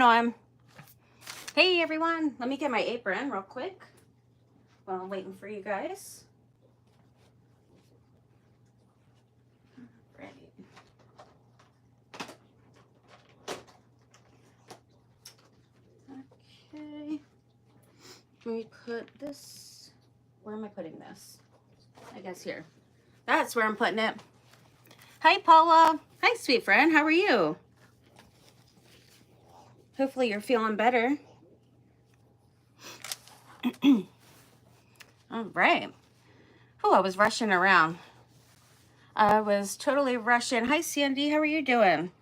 going on? Hey everyone, let me get my apron real quick while I'm waiting for you guys. Right. Okay. Let me put this. Where am I putting this? I guess here. That's where I'm putting it. Hi Paula. Hi sweet friend, how are you? Hopefully you're feeling better. All right. Oh, I was rushing around. I was totally rushing. Hi Sandy, how are you doing?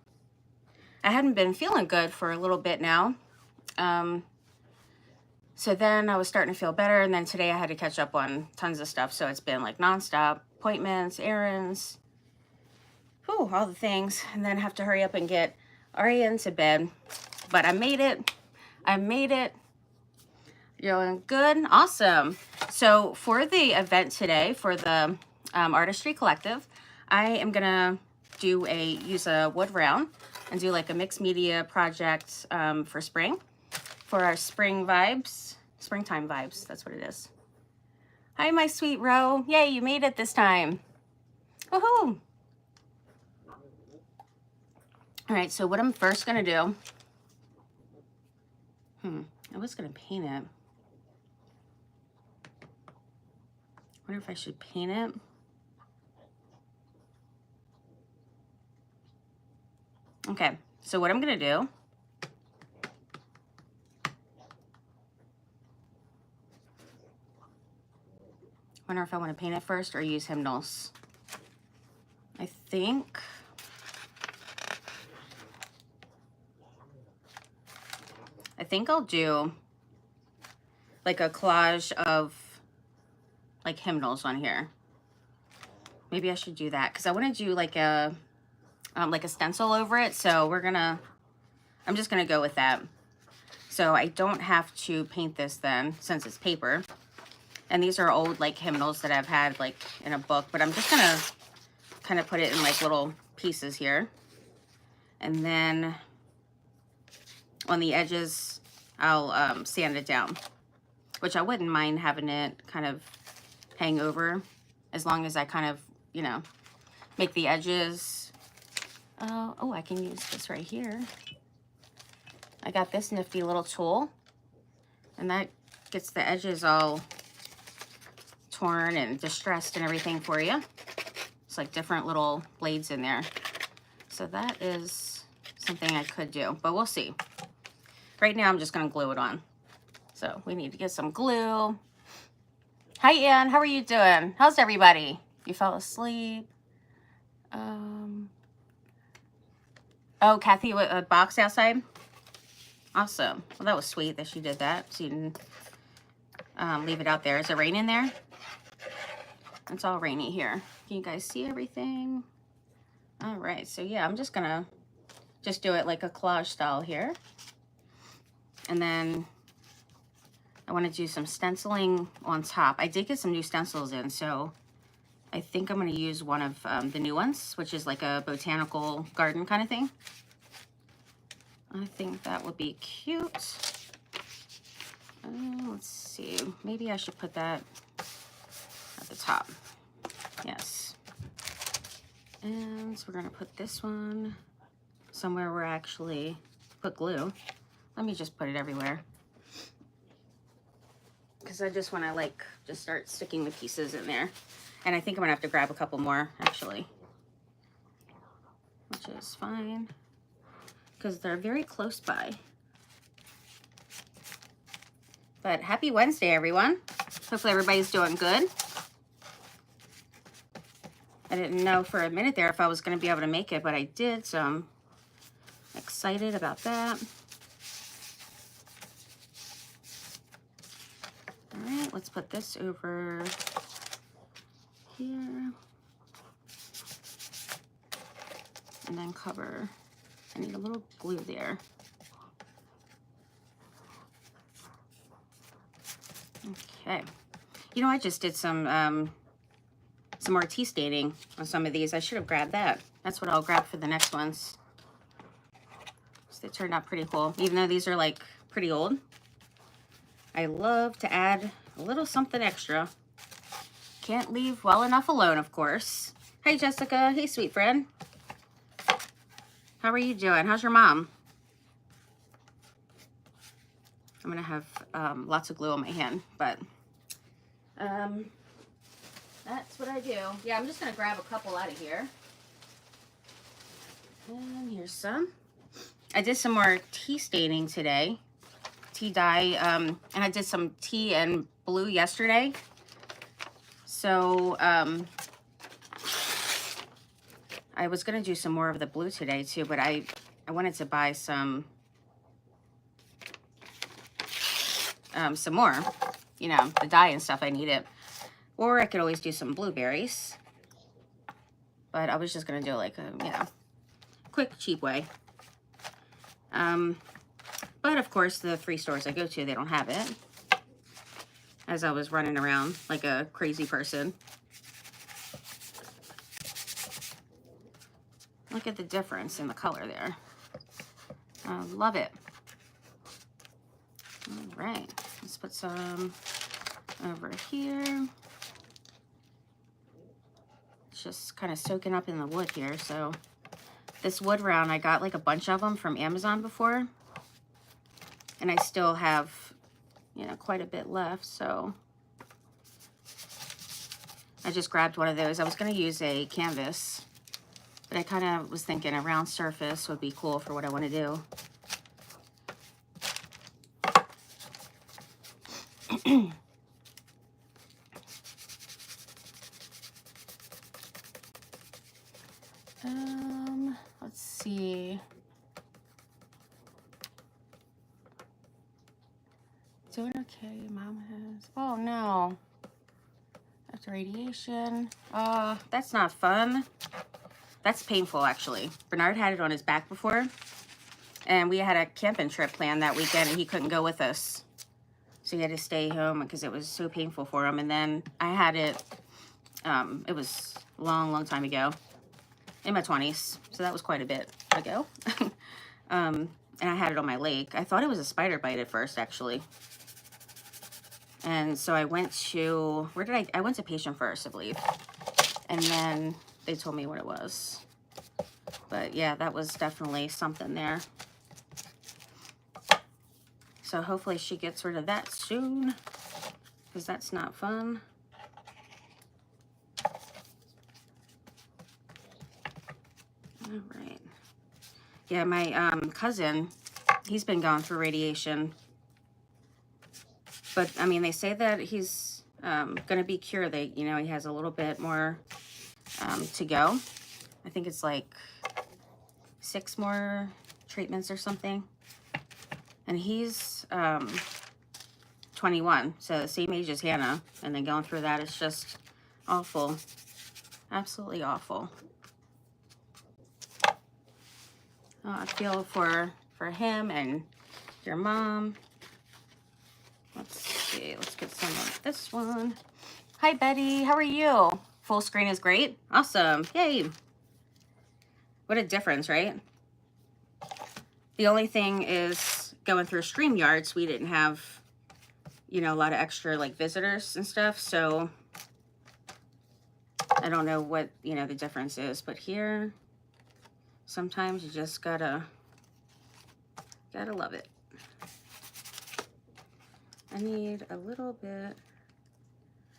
I hadn't been feeling good for a little bit now. So then I was starting to feel better, and then today I had to catch up on tons of stuff. So it's been like nonstop appointments, errands, whew, all the things, and then have to hurry up and get Ari into bed. But I made it. I made it. You're doing good. Awesome. So for the event today, for the Artistry Collective, I am gonna use a wood round and do like a mixed media project for spring, for our spring vibes, springtime vibes. That's what it is. Hi, my sweet Ro. Yay, you made it this time. Woohoo! All right, so what I'm first gonna do, I was gonna paint it. I wonder if I should paint it. Okay, so what I'm gonna do, wonder if I want to paint it first or use hymnals. I think I'll do like a collage of like hymnals on here. Maybe I should do that because I want to do like a stencil over it. So I'm just gonna go with that. So I don't have to paint this then, since it's paper. And these are old like hymnals that I've had like in a book, but I'm just gonna kind of put it in like little pieces here. And then on the edges, I'll sand it down, which I wouldn't mind having it kind of hang over as long as I kind of, you know, make the edges. Oh, I can use this right here. I got this nifty little tool, and that gets the edges all torn and distressed and everything for you. It's like different little blades in there. So that is something I could do, but we'll see. Right now, I'm just gonna glue it on. So we need to get some glue. Hi, Ann, how are you doing? How's everybody? You fell asleep? Oh, Kathy, a box outside? Awesome. Well, that was sweet that she did that. So you didn't leave it out there. Is it raining there? It's all rainy here. Can you guys see everything? All right, so yeah, I'm just gonna do it like a collage style here. And then I want to do some stenciling on top. I did get some new stencils in, so I think I'm going to use one of the new ones, which is like a botanical garden kind of thing. I think that would be cute. Let's see. Maybe I should put that at the top. Yes. And so we're going to put this one somewhere where I actually put glue. Let me just put it everywhere, because I just want to like just start sticking the pieces in there. And I think I'm gonna have to grab a couple more actually, which is fine because they're very close by. But happy Wednesday, everyone. Hopefully everybody's doing good. I didn't know for a minute there if I was going to be able to make it, but I did, so I'm excited about that. All right, let's put this over here. And then cover. I need a little glue there. Okay. You know, I just did some more tea staining on some of these. I should have grabbed that. That's what I'll grab for the next ones. So they turned out pretty cool, even though these are like pretty old. I love to add a little something extra. Can't leave well enough alone, of course. Hey, Jessica. Hey, sweet friend. How are you doing? How's your mom? I'm going to have lots of glue on my hand, but that's what I do. Yeah, I'm just going to grab a couple out of here. And here's some. I did some more tea staining today. Tea dye. And I did some tea and blue yesterday. So I was going to do some more of the blue today too, but I wanted to buy some more, you know, the dye and stuff I needed. Or I could always do some blueberries. But I was just going to do like a, you know, quick, cheap way. But of course, the 3 stores I go to, they don't have it. As I was running around like a crazy person. Look at the difference in the color there. I love it. All right, let's put some over here. It's just kind of soaking up in the wood here. So this wood round, I got like a bunch of them from Amazon before. And I still have, you know, quite a bit left. So I just grabbed one of those. I was going to use a canvas, but I kind of was thinking a round surface would be cool for what I want to do. Let's see. Doing okay, Mom has. Oh no. After radiation. That's not fun. That's painful, actually. Bernard had it on his back before, and we had a camping trip planned that weekend, and he couldn't go with us. So he had to stay home because it was so painful for him. And then I had it, it was a long, long time ago, in my 20s. So that was quite a bit ago. And I had it on my leg. I thought it was a spider bite at first, actually. And so I went to, I went to Patient First, I believe. And then they told me what it was. But yeah, that was definitely something there. So hopefully she gets rid of that soon, because that's not fun. All right. Yeah, my cousin, he's been going through radiation. But, I mean, they say that he's going to be cured. You know, he has a little bit more to go. I think it's like 6 more treatments or something. And he's 21, so the same age as Hannah. And then going through that, it's just awful. Absolutely awful. I feel for him and your mom. Let's see. Let's get some of this one. Hi, Betty. How are you? Full screen is great. Awesome. Yay. What a difference, right? The only thing is going through StreamYards, we didn't have, you know, a lot of extra like visitors and stuff. So I don't know what, you know, the difference is. But here, sometimes you just gotta love it. I need a little bit.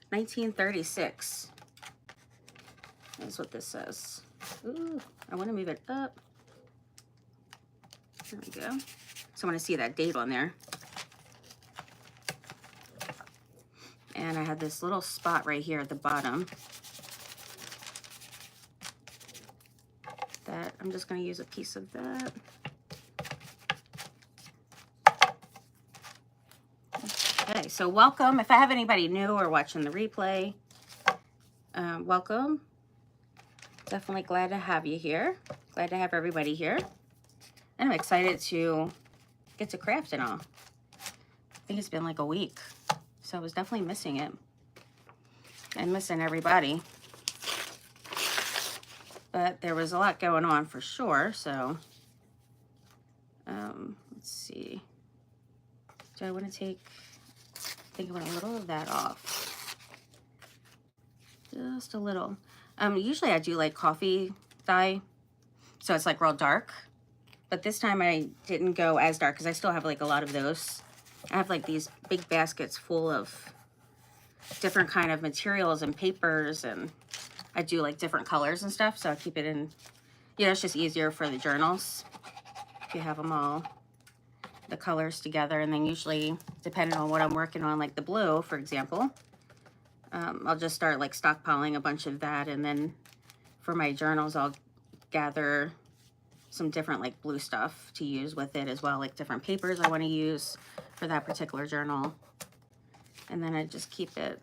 1936 is what this says. Ooh, I want to move it up. There we go. So I want to see that date on there. And I have this little spot right here at the bottom that I'm just going to use a piece of that. Okay, so welcome. If I have anybody new or watching the replay, welcome. Definitely glad to have you here. Glad to have everybody here. And I'm excited to get to craft and all. I think it's been like a week, so I was definitely missing it. And missing everybody. But there was a lot going on for sure, so Let's see. Do I want to take, I think I want a little of that off. Just a little. Usually I do like coffee dye, so it's like real dark. But this time I didn't go as dark because I still have like a lot of those. I have like these big baskets full of different kind of materials and papers, and I do like different colors and stuff, so I keep it in, you know, it's just easier for the journals if you have them all, the colors together. And then usually, depending on what I'm working on, like the blue, for example, I'll just start like stockpiling a bunch of that, and then for my journals, I'll gather some different like blue stuff to use with it as well, like different papers I want to use for that particular journal. And then I just keep it,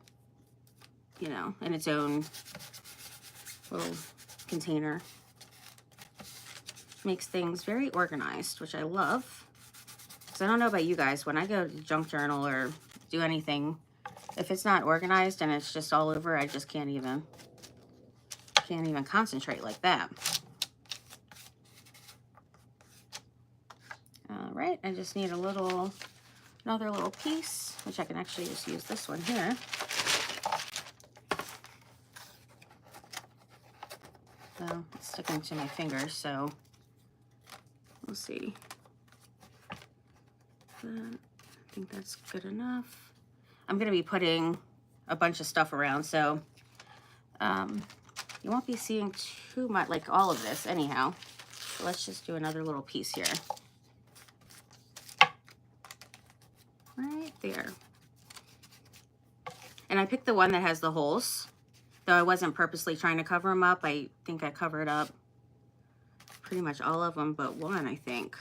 you know, in its own little container. Makes things very organized, which I love. Because I don't know about you guys, when I go to junk journal or do anything, if it's not organized and it's just all over, I just can't even concentrate like that. All right, I just need another little piece, which I can actually just use this one here. So it's sticking to my fingers, so we'll see. But I think that's good enough. I'm gonna be putting a bunch of stuff around, so you won't be seeing too much, like all of this anyhow. So let's just do another little piece here. Right there. And I picked the one that has the holes, though I wasn't purposely trying to cover them up. I think I covered up pretty much all of them but one, I think,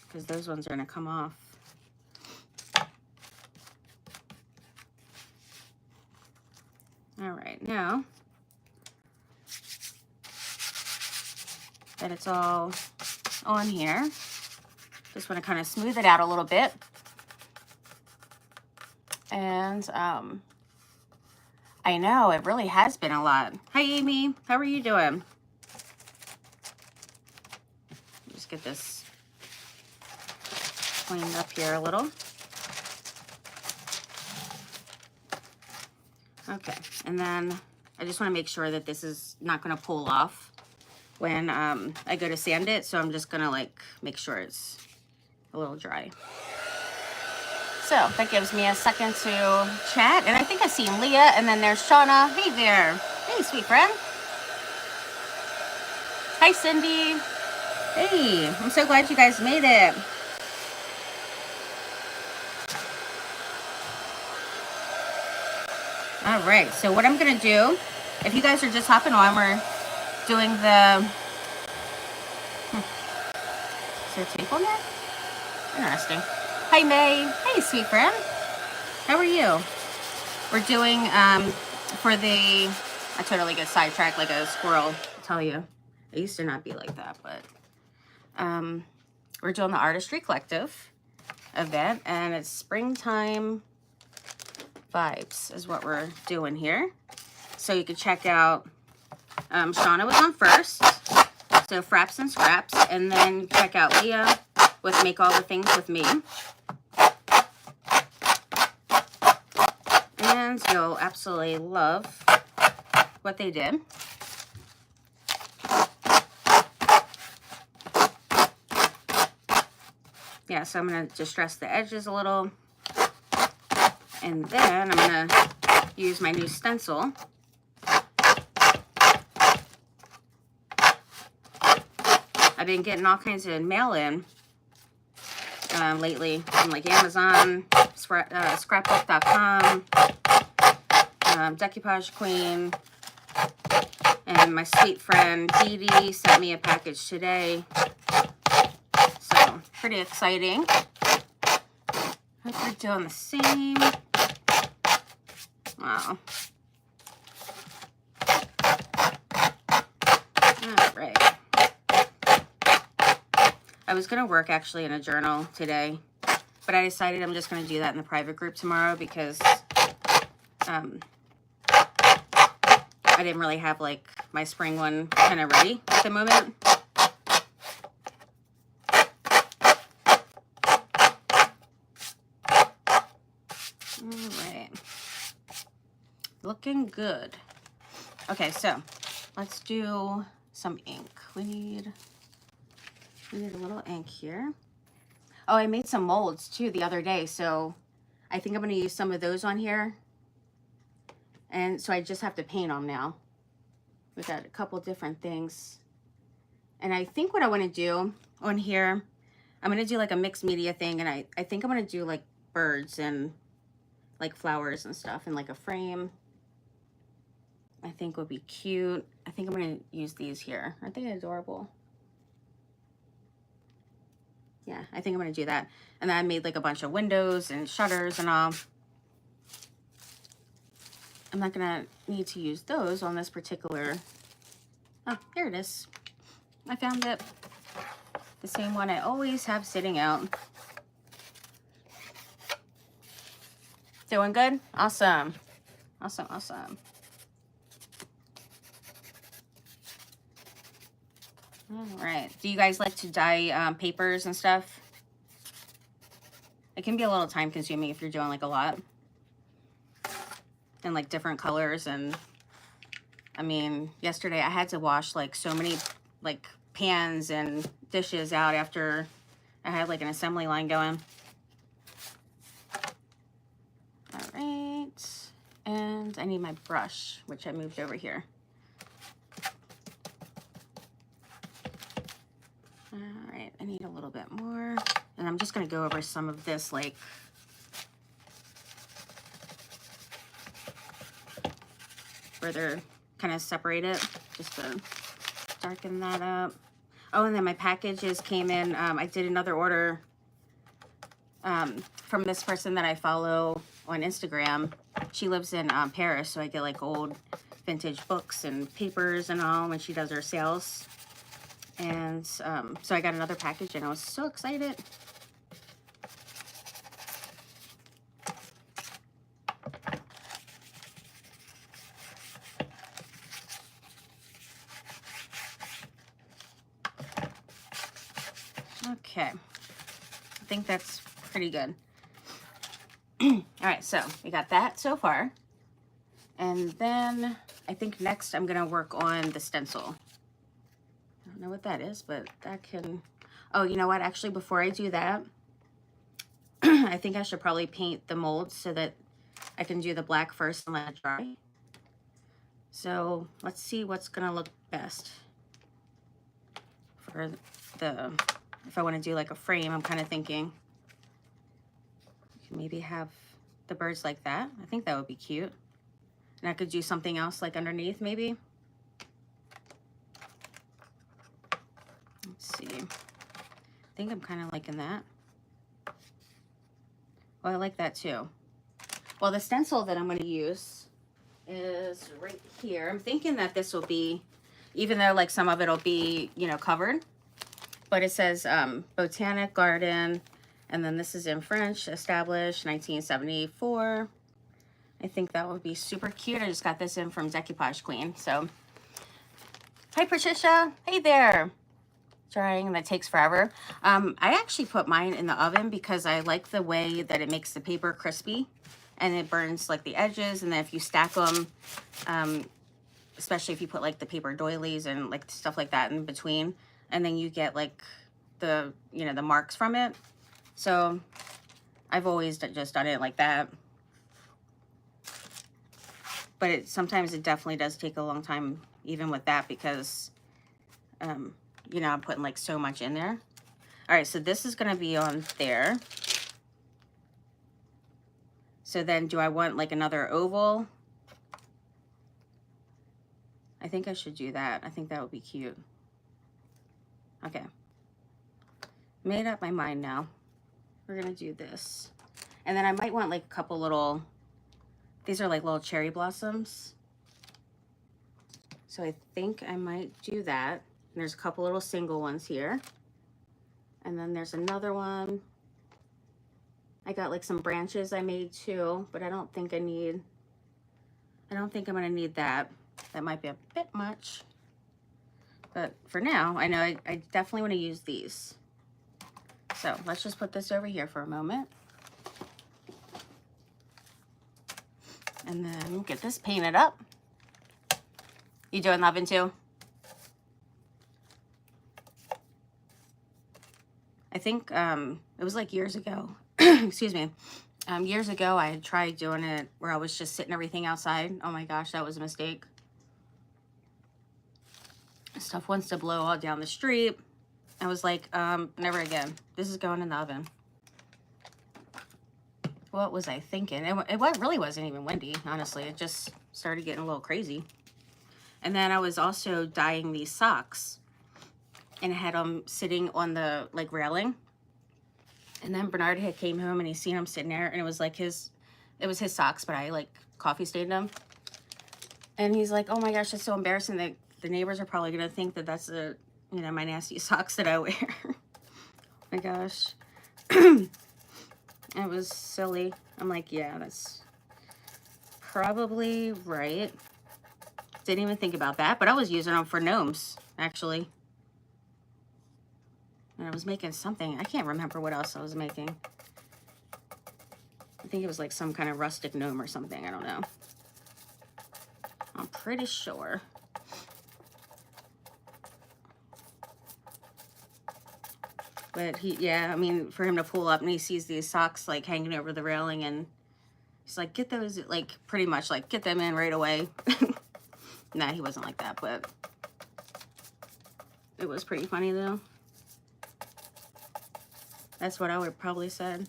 because those ones are going to come off. All right, now that it's all on here, just want to kind of smooth it out a little bit. And I know it really has been a lot. Hi, Amy. How are you doing? Just get this cleaned up here a little. Okay, and then I just want to make sure that this is not going to pull off when I go to sand it. So I'm just going to like make sure it's a little dry. So that gives me a second to chat. And I think I've seen Leah, and then there's Shauna. Hey there. Hey, sweet friend. Hi, Cindy. Hey, I'm so glad you guys made it. All right, so what I'm going to do, if you guys are just hopping on, we're doing the... Is there tape on there? Interesting. Hi, May. Hey, sweet friend. How are you? We're doing, for the... I totally get sidetracked like a squirrel, I'll tell you. I used to not be like that, but... we're doing the Artistry Collective event, and it's springtime vibes is what we're doing here. So you can check out, Shauna was on first, so Fraps and Scraps, and then check out Leah with Make All the Things with Me. And you'll absolutely love what they did. Yeah, so I'm going to distress the edges a little. And then I'm going to use my new stencil. I've been getting all kinds of mail in lately from like Amazon, scrapbook.com, Decoupage Queen, and my sweet friend Dee Dee sent me a package today. So pretty exciting. Hope we're doing the same. Wow. All right. I was going to work actually in a journal today, but I decided I'm just going to do that in the private group tomorrow because I didn't really have like my spring one kind of ready at the moment. looking good. Okay, so let's do some ink. We need a little ink here. Oh, I made some molds too the other day, so I think I'm going to use some of those on here. And so I just have to paint them now. We got a couple different things. And I think what I want to do on here, I'm going to do like a mixed media thing. And I think I'm going to do like birds and like flowers and stuff in like a frame. I think would be cute. I think I'm going to use these here. Aren't they adorable? Yeah, I think I'm going to do that. And then I made like a bunch of windows and shutters and all. I'm not going to need to use those on this particular... Oh, here it is. I found it. The same one I always have sitting out. Doing good? Awesome. Awesome, awesome. All right. Do you guys like to dye papers and stuff? It can be a little time consuming if you're doing like a lot. And like different colors. And I mean, yesterday I had to wash like so many like pans and dishes out after I had like an assembly line going. All right. And I need my brush, which I moved over here. All right, I need a little bit more. And I'm just going to go over some of this, like, where they're kind of separated, just to darken that up. Oh, and then my packages came in. I did another order from this person that I follow on Instagram. She lives in Paris, so I get like old vintage books and papers and all when she does her sales. And so I got another package and I was so excited. Okay, I think that's pretty good. All right, so we got that so far. And then I think next I'm gonna work on the stencil. I don't know what that is, but that can... Oh, you know what? Actually, before I do that, I think I should probably paint the molds so that I can do the black first and let it dry. So let's see what's gonna look best for the... If I want to do like a frame, I'm kind of thinking maybe have the birds like that. I think that would be cute. And I could do something else like underneath maybe. Let's see. I think I'm kind of liking that. Well, I like that too. Well, the stencil that I'm going to use is right here. I'm thinking that this will be, even though like some of it will be, you know, covered, but it says Botanic Garden, and then this is in French, established 1974. I think that would be super cute. I just got this in from Decoupage Queen. So, hi Patricia, hey there. Drying, that takes forever. I actually put mine in the oven because I like the way that it makes the paper crispy and it burns like the edges. And then if you stack them, especially if you put like the paper doilies and like stuff like that in between, and then you get like the, you know, the marks from it. So I've always just done it like that. But sometimes it definitely does take a long time even with that because, you know, I'm putting like so much in there. All right, so this is gonna be on there. So then do I want like another oval? I think I should do that. I think that would be cute. Okay, made up my mind now. We're gonna do this. And then I might want like a couple little, these are like little cherry blossoms. So I think I might do that. And there's a couple little single ones here. And then there's another one. I got like some branches I made too, but I don't think I'm gonna need that. That might be a bit much. But for now, I know I definitely want to use these. So let's just put this over here for a moment. And then get this painted up. You doing the oven too? I think it was like years ago. Excuse me. Years ago, I had tried doing it where I was just sitting everything outside. Oh my gosh, that was a mistake. Stuff wants to blow all down the street. I was like, never again. This is going in the oven. What was I thinking? It really wasn't even windy, honestly. It just started getting a little crazy. And then I was also dyeing these socks and had them sitting on the like railing. And then Bernard had came home and he seen them sitting there, and it was like it was his socks, but I like coffee stained them. And he's like, oh my gosh, that's so embarrassing that the neighbors are probably gonna think that that's my nasty socks that I wear. Oh my gosh. It was silly. I'm like, yeah, that's probably right. Didn't even think about that, but I was using them for gnomes, actually. And I was making something. I can't remember what else I was making. I think it was like some kind of rustic gnome or something. I don't know. I'm pretty sure. But yeah, I mean, for him to pull up and he sees these socks like hanging over the railing, and he's like, get those, like pretty much like get them in right away. Nah, he wasn't like that, but it was pretty funny though. That's what I would have probably said.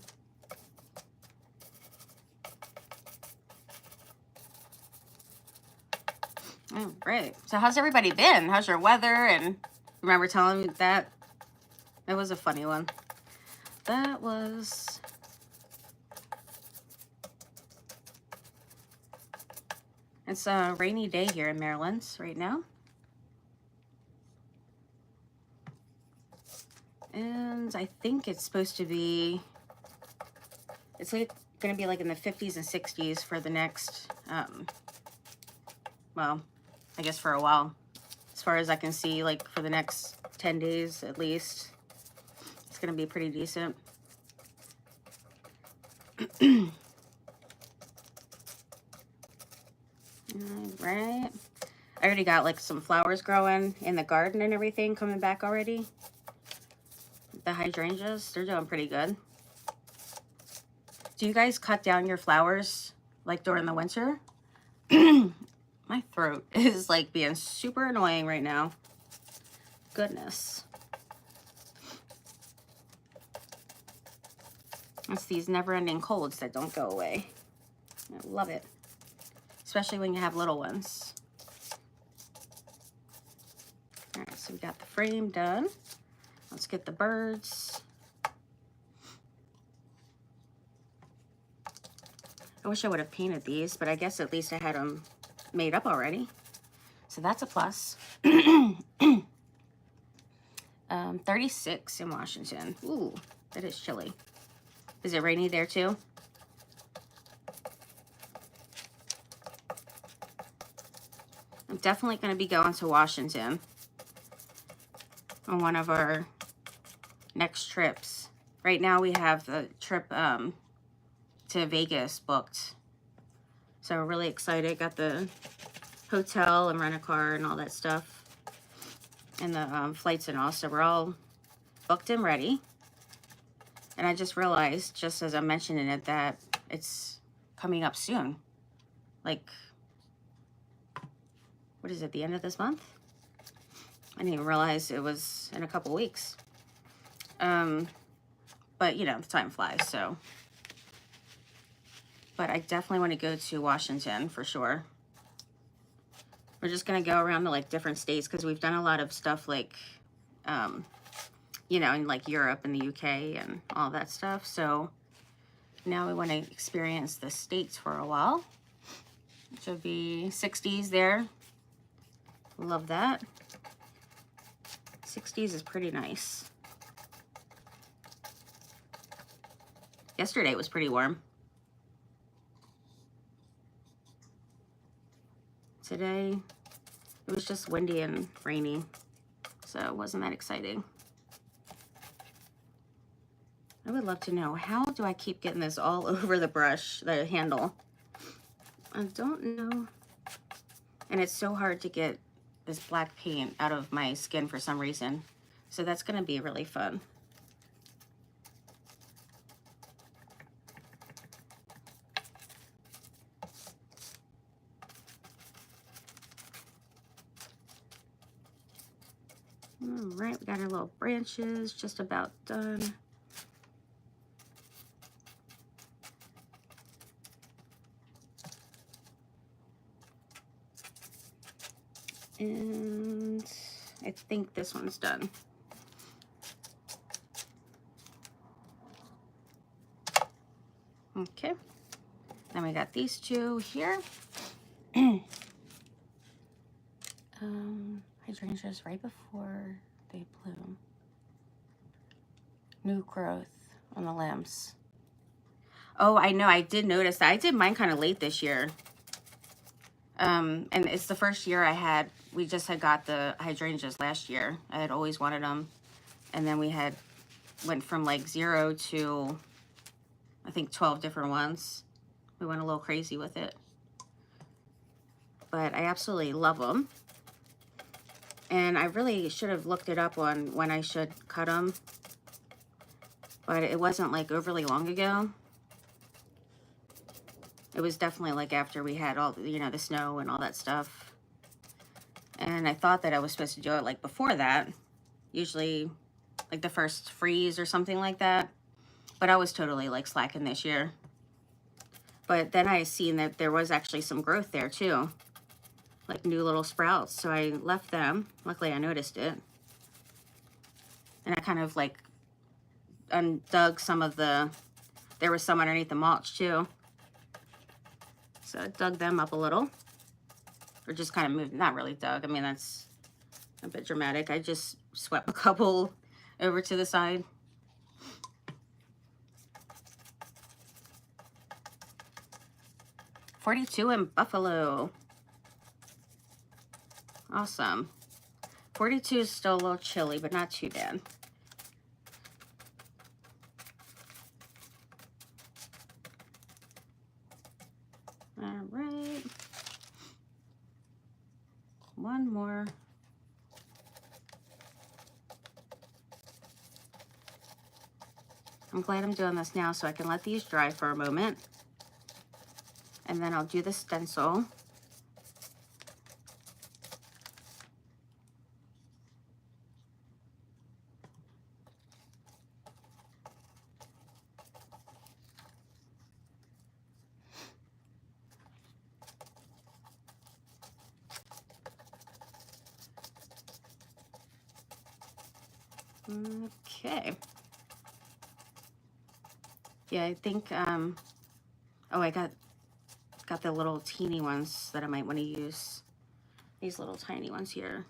All right. So how's everybody been? How's your weather? And remember telling me that? That was a funny one. That was... It's a rainy day here in Maryland right now. And I think it's supposed to be, it's like going to be like in the 50s and 60s for the next, well, I guess for a while. As far as I can see, like for the next 10 days at least. It's going to be pretty decent. All right. I already got like some flowers growing in the garden and everything coming back already. The hydrangeas, they're doing pretty good. Do you guys cut down your flowers like during the winter? My throat is like being super annoying right now. Goodness. It's these never-ending colds that don't go away. I love it. Especially when you have little ones. All right, so we got the frame done. Let's get the birds. I wish I would have painted these, but I guess at least I had them made up already. So that's a plus. 36 in Washington. Ooh, that is chilly. Is it rainy there too? I'm definitely going to be going to Washington on one of our next trips. Right now we have the trip to Vegas booked. So we're really excited. Got the hotel and rent a car and all that stuff. And the flights and all. So we're all booked and ready. And I just realized, just as I'm mentioning it, that it's coming up soon. Like, what is it, the end of this month? I didn't even realize it was in a couple weeks. But, you know, the time flies, so. But I definitely want to go to Washington for sure. We're just going to go around to, like, different states because we've done a lot of stuff, like, you know, in, like, Europe and the UK and all that stuff. So now we want to experience the States for a while. It should be 60s there. Love that. 60s is pretty nice. Yesterday it was pretty warm. Today it was just windy and rainy, so it wasn't that exciting. I would love to know, how do I keep getting this all over the brush, the handle? I don't know. And it's so hard to get this black paint out of my skin for some reason. So that's gonna be really fun. All right, we got our little branches just about done. And I think this one's done. Okay, then we got these two here. Hydrangeas right before they bloom. New growth on the limbs. Oh, I know, I did notice that. I did mine kind of late this year. And it's the first year we just had got the hydrangeas last year. I had always wanted them. And then we went from like 0 to, I think, 12 different ones. We went a little crazy with it. But I absolutely love them. And I really should have looked it up on when I should cut them. But it wasn't like overly long ago. It was definitely like after we had all, the snow and all that stuff. And I thought that I was supposed to do it like before that. Usually like the first freeze or something like that. But I was totally like slacking this year. But then I seen that there was actually some growth there too. Like new little sprouts. So I left them. Luckily I noticed it. And I kind of like undug some of there was some underneath the mulch too. So I dug them up a little. Or just kind of moved, not really dug. I mean, that's a bit dramatic. I just swept a couple over to the side. $42 in Buffalo. Awesome. 42 is still a little chilly, but not too bad. All right. One more. I'm glad I'm doing this now so I can let these dry for a moment. And then I'll do the stencil. Okay. Yeah, I think, oh, I got the little teeny ones that I might want to use. These little tiny ones here.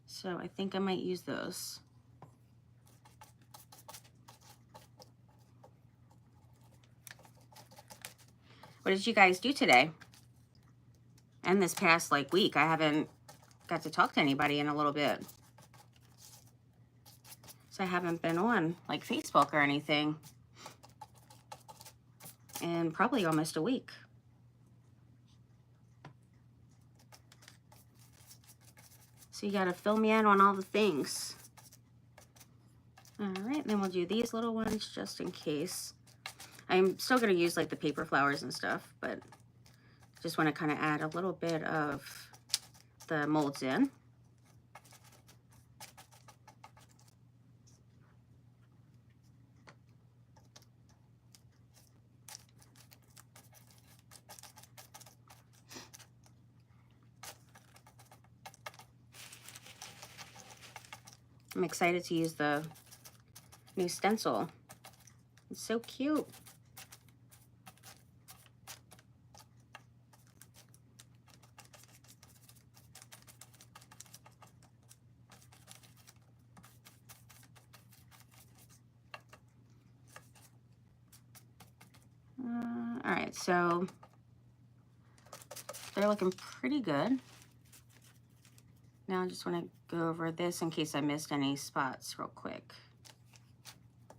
So I think I might use those. What did you guys do today? And this past like week, I haven't got to talk to anybody in a little bit. So I haven't been on like Facebook or anything in probably almost a week. So you gotta fill me in on all the things. All right, then we'll do these little ones just in case. I'm still gonna use like the paper flowers and stuff, but just wanna kind of add a little bit of the molds in. I'm excited to use the new stencil. It's so cute. All right, so they're looking pretty good. Now I just want to go over this in case I missed any spots real quick.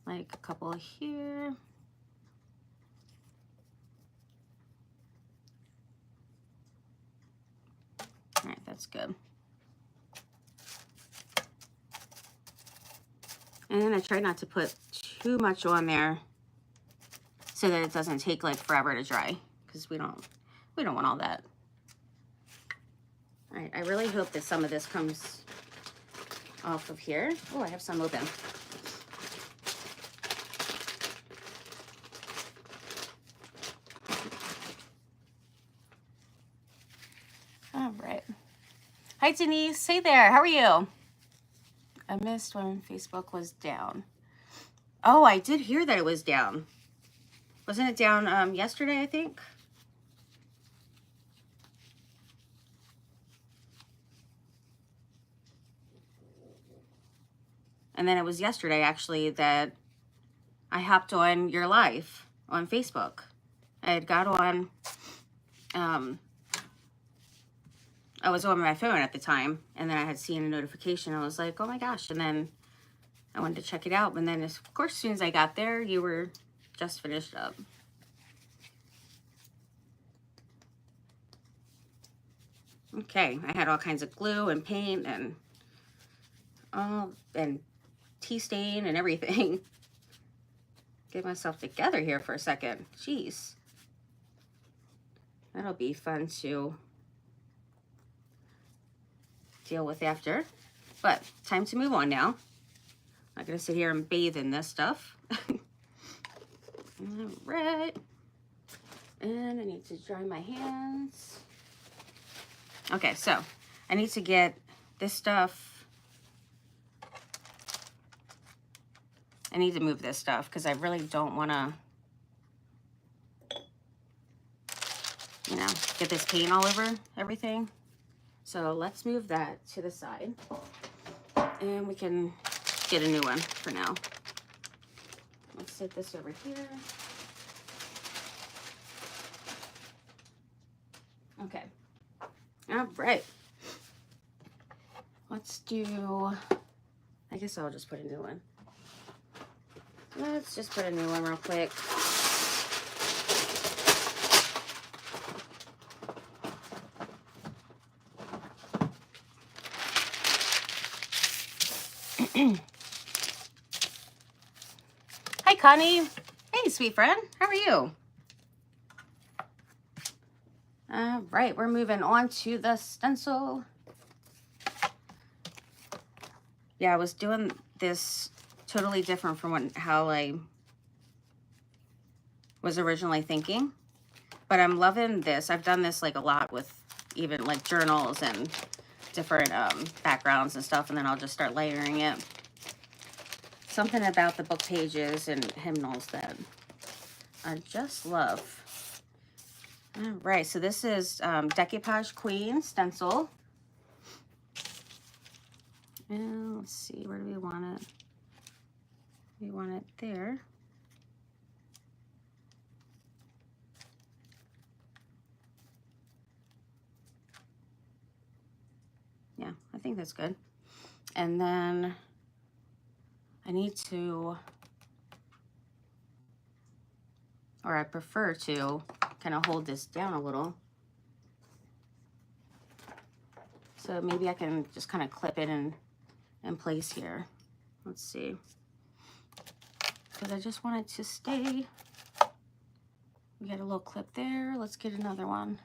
Like a couple here. All right, that's good. And I try not to put too much on there so that it doesn't take like forever to dry, because we don't want all that. All right, I really hope that some of this comes off of here. Oh, I have some open. All right. Hi, Denise. Hey there. How are you? I missed when Facebook was down. Oh, I did hear that it was down. Wasn't it down yesterday, I think? And then it was yesterday, actually, that I hopped on your live on Facebook. I had got on, I was on my phone at the time, and then I had seen a notification. I was like, oh my gosh. And then I wanted to check it out. And then, of course, as soon as I got there, you were just finished up. Okay, I had all kinds of glue and paint and tea stain and everything. Get myself together here for a second. Jeez. That'll be fun to deal with after. But time to move on now. I'm not gonna sit here and bathe in this stuff. All right. And I need to dry my hands. Okay, so I need to get this stuff. I need to move this stuff because I really don't want to, you know, get this paint all over everything. So let's move that to the side and we can get a new one for now. Let's set this over here. Okay. All right. Let's do, I guess I'll just put a new one. Let's just put a new one real quick. Hi, Connie. Hey, sweet friend. How are you? All right, we're moving on to the stencil. Yeah, I was doing this totally different from how I was originally thinking, but I'm loving this. I've done this like a lot with even like journals and different backgrounds and stuff, and then I'll just start layering it. Something about the book pages and hymnals that I just love. All right, so this is Decoupage Queen stencil. And let's see, where do we want it? We want it there. Yeah, I think that's good. And then I need to, or I prefer to kind of hold this down a little. So maybe I can just kind of clip it in place here. Let's see. Because I just want it to stay. We got a little clip there. Let's get another one.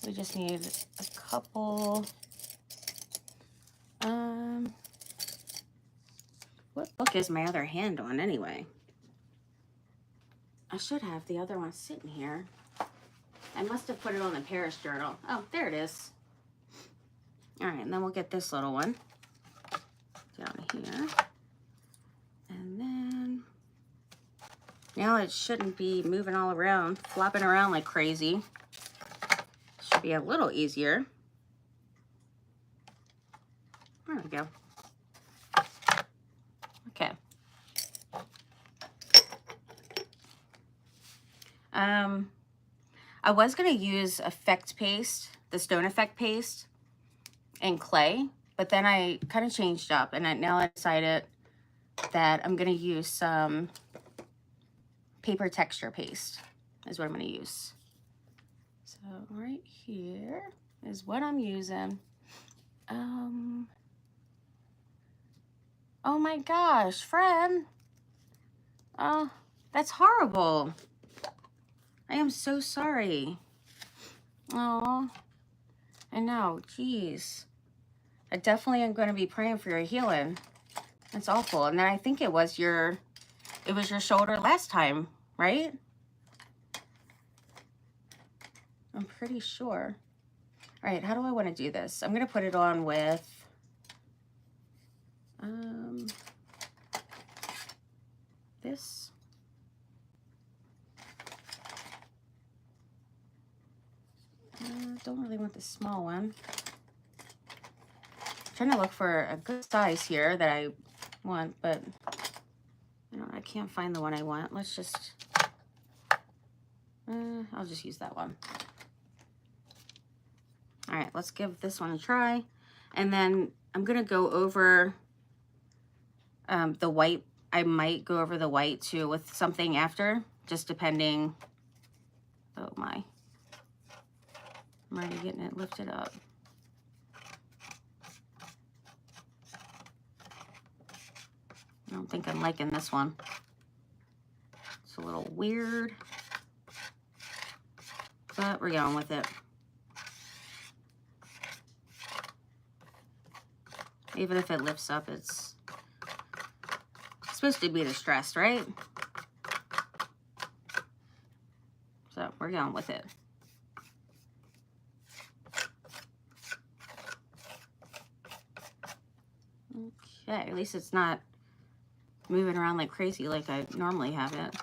We just need a couple. What book is my other hand on anyway? I should have the other one sitting here. I must have put it on the Paris journal. Oh, there it is. All right, and then we'll get this little one down here. And then now it shouldn't be moving all around, flopping around like crazy. Should be a little easier. There we go. Okay. I was going to use effect paste, the stone effect paste and clay, but then I kind of changed up and now I decided that I'm going to use some paper texture paste is what I'm going to use. So right here is what I'm using. Oh my gosh, friend. Oh, that's horrible. I am so sorry. Oh, I know, geez. I definitely am going to be praying for your healing. That's awful. And then I think it was your shoulder last time, right? I'm pretty sure. All right, how do I want to do this? I'm going to put it on with this. Don't really want the small one. I'm trying to look for a good size here that I want, but I can't find the one I want. Let's just, I'll just use that one. All right, let's give this one a try. And then I'm gonna go over the white. I might go over the white too with something after, just depending. Oh my, I'm already getting it lifted up. I don't think I'm liking this one. It's a little weird, but we're going with it. Even if it lifts up, it's supposed to be distressed, right? So we're going with it. Okay, at least it's not moving around like crazy like I normally have it.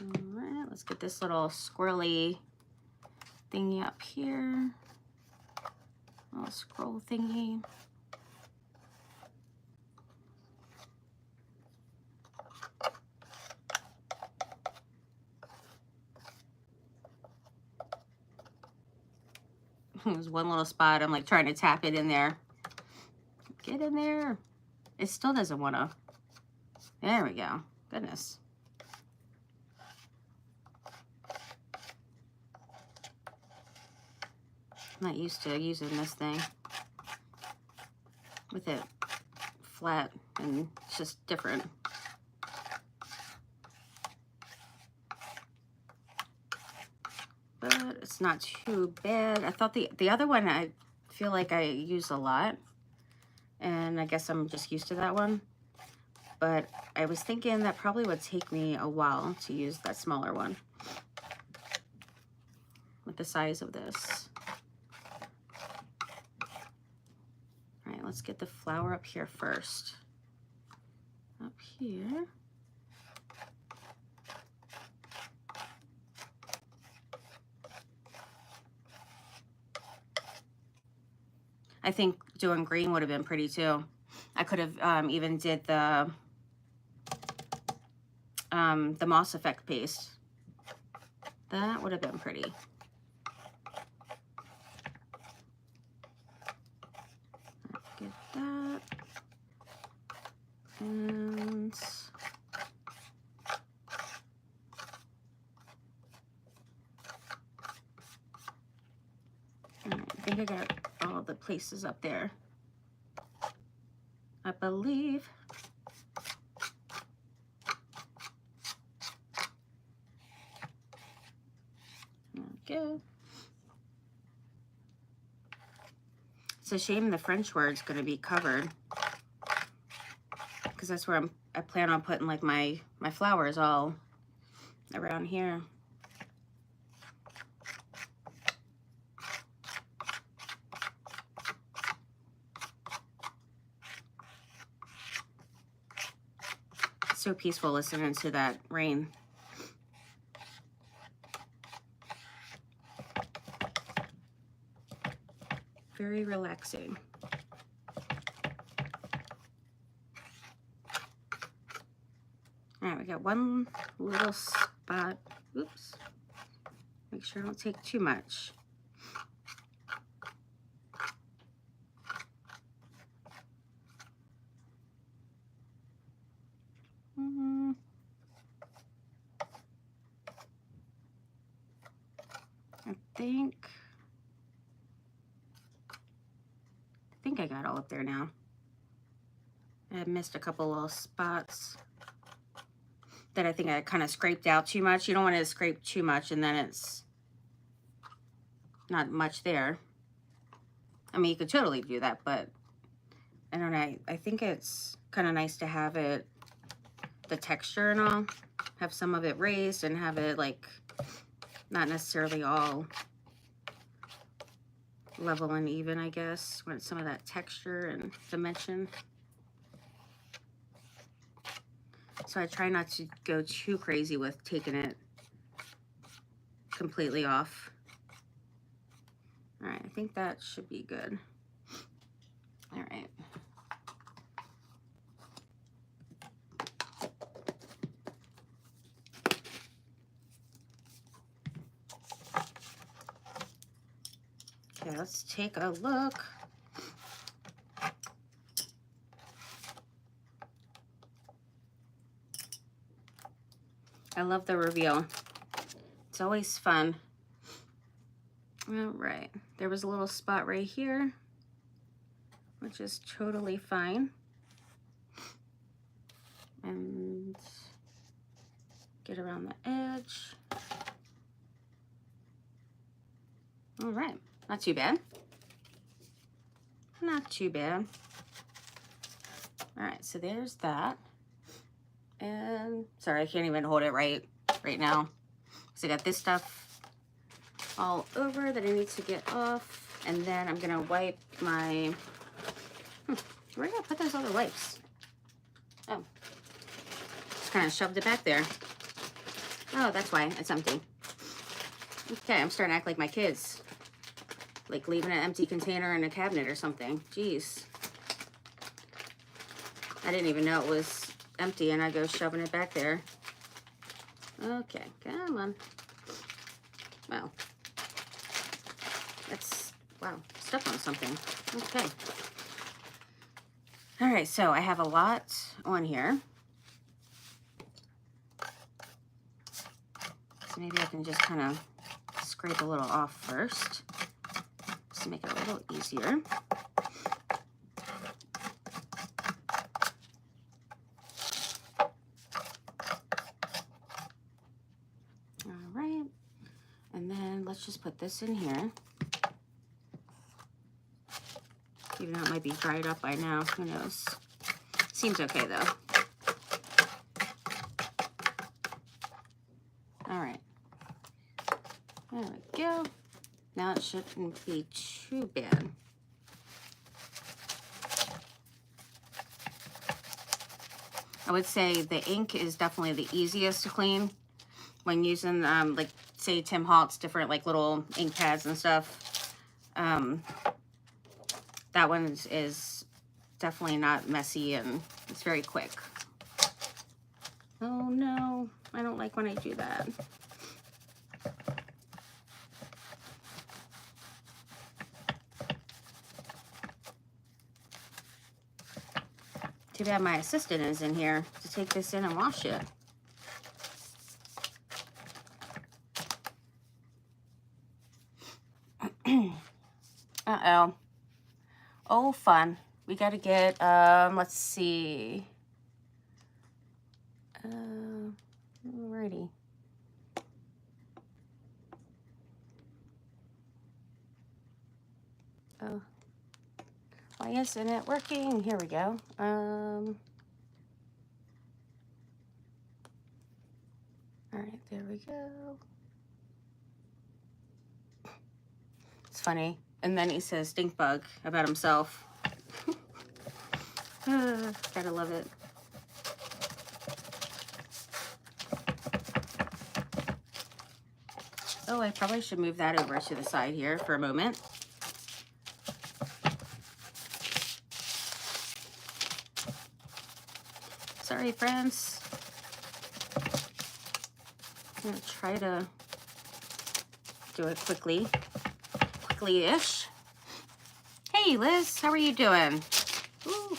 Alright, let's get this little squirrely thingy up here. Little scroll thingy. There's one little spot. I'm like trying to tap it in there. Get in there. It still doesn't want to. There we go. Goodness. I'm not used to using this thing with it flat, and it's just different. But it's not too bad. I thought the other one I feel like I use a lot, and I guess I'm just used to that one. But I was thinking that probably would take me a while to use that smaller one with the size of this. All right, let's get the flower up here first. Up here. I think doing green would have been pretty too. I could have even did the moss effect paste. That would have been pretty. Get that. And I think I got all the places up there, I believe. Okay. It's a shame the French word's going to be covered, because that's where I plan on putting like my flowers all around here. It's so peaceful listening to that rain. Very relaxing. All right, we got one little spot. Oops. Make sure I don't take too much. I think I got all up there now. I missed a couple little spots that I think I kind of scraped out too much. You don't want to scrape too much and then it's not much there. I mean, you could totally do that, but I don't know. I think it's kind of nice to have it, the texture and all, have some of it raised and have it like not necessarily all level and even, I guess. Want some of that texture and dimension. So I try not to go too crazy with taking it completely off. All right, I think that should be good. All right. Okay, let's take a look. I love the reveal. It's always fun. All right, there was a little spot right here, which is totally fine. And get around the edge. All right, not too bad. Not too bad. All right, so there's that. And sorry, I can't even hold it right now. So I got this stuff all over that I need to get off. And then I'm gonna wipe my, where did I put those other wipes? Oh, just kind of shoved it back there. Oh, that's why it's empty. Okay, I'm starting to act like my kids. Like leaving an empty container in a cabinet or something. Jeez. I didn't even know it was empty and I go shoving it back there. Okay, come on. Wow. That's, wow, stuck on something. Okay. All right, so I have a lot on here. So maybe I can just kind of scrape a little off first, just to make it a little easier. All right, and then let's just put this in here. Even though it might be dried up by now, who knows? Seems okay though. All right, there we go. Now it shouldn't be too bad. I would say the ink is definitely the easiest to clean when using, like, say, Tim Holtz, different, like, little ink pads and stuff. That one is definitely not messy and it's very quick. Oh, no. I don't like when I do that. Too bad my assistant is in here to take this in and wash it. Uh-oh. Oh, fun. We got to get, let's see. Alrighty. Oh. Why isn't it working? Here we go. All right, there we go. It's funny. And then he says stink bug about himself. Gotta love it. Oh, I probably should move that over to the side here for a moment. Sorry, friends. I'm gonna try to do it quickly-ish. Hey Liz, how are you doing? Ooh.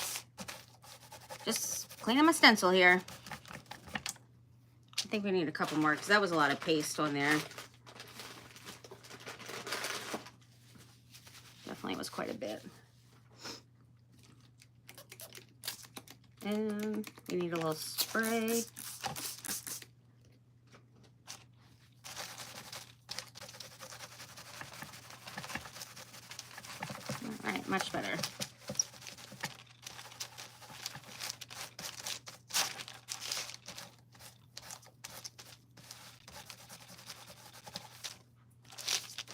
Just cleaning my stencil here. I think we need a couple more because that was a lot of paste on there. Definitely was quite a bit. And we need a little spray. All right, much better.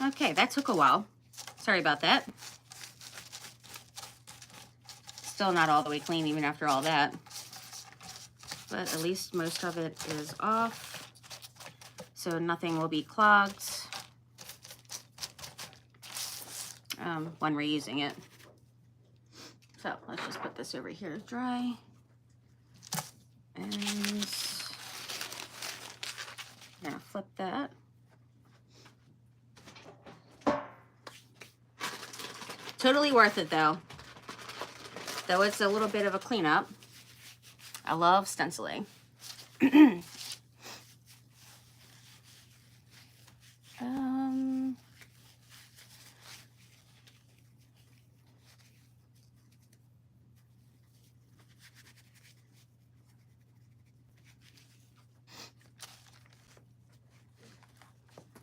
Okay, that took a while. Sorry about that. Still not all the way clean even after all that. But at least most of it is off. So nothing will be clogged when we're using it. So let's just put this over here to dry. And I'm gonna flip that. Totally worth it though. Though it's a little bit of a cleanup. I love stenciling.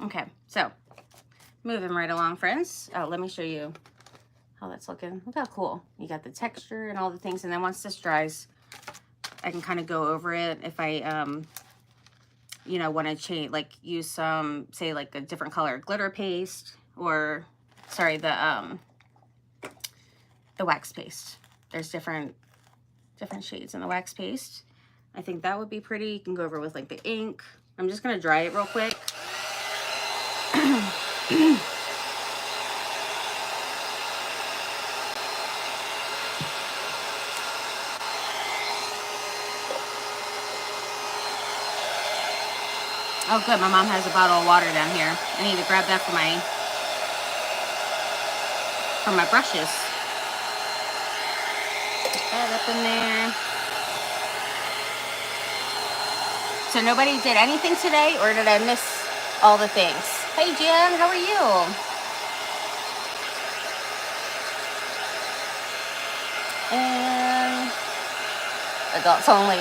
Okay, so moving right along, friends. Oh, let me show you how that's looking. Look how cool. You got the texture and all the things, and then once this dries, I can kind of go over it if I, you know, want to change, like use some, say like a different color glitter paste, or, sorry, the wax paste. There's different shades in the wax paste. I think that would be pretty. You can go over with like the ink. I'm just gonna dry it real quick. Oh good, my mom has a bottle of water down here. I need to grab that for my brushes. Put that up in there. So nobody did anything today, or did I miss all the things? Hey Jen, how are you? And adults only.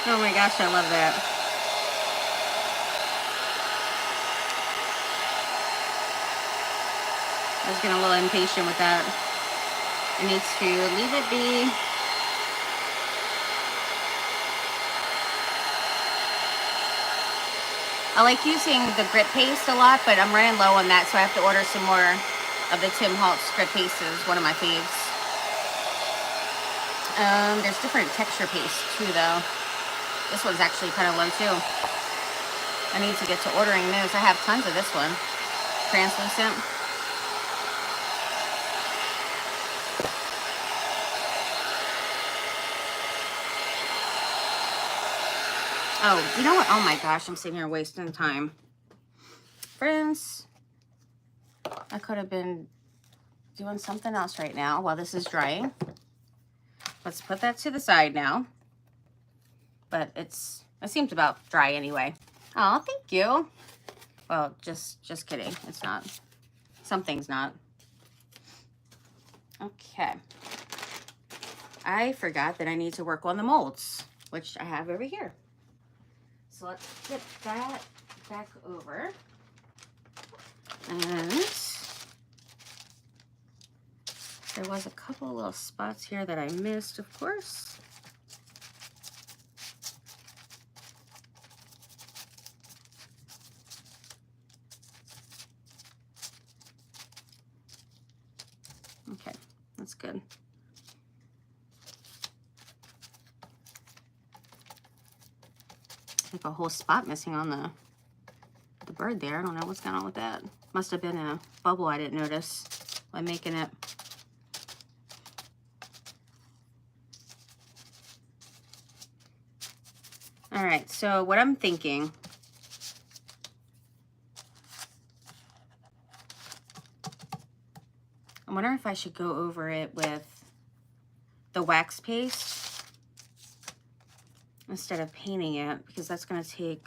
Oh my gosh, I love that. I was getting a little impatient with that. I need to leave it be. I like using the grit paste a lot, but I'm running low on that, so I have to order some more of the Tim Holtz grit paste. Is one of my faves. There's different texture paste too, though. This one's actually kind of low too. I need to get to ordering those. I have tons of this one. Translucent. Oh, you know what? Oh my gosh, I'm sitting here wasting time. Friends, I could have been doing something else right now while this is drying. Let's put that to the side now. But it seems about dry anyway. Oh, thank you. Well, just kidding. It's not. Something's not. Okay. I forgot that I need to work on the molds, which I have over here. So let's flip that back over. And there was a couple of little spots here that I missed, of course. Okay, that's good. Like a whole spot missing on the bird there. I don't know what's going on with that. Must have been a bubble I didn't notice when making it. All right, so what I'm thinking, I wonder if I should go over it with the wax paste instead of painting it, because that's going to take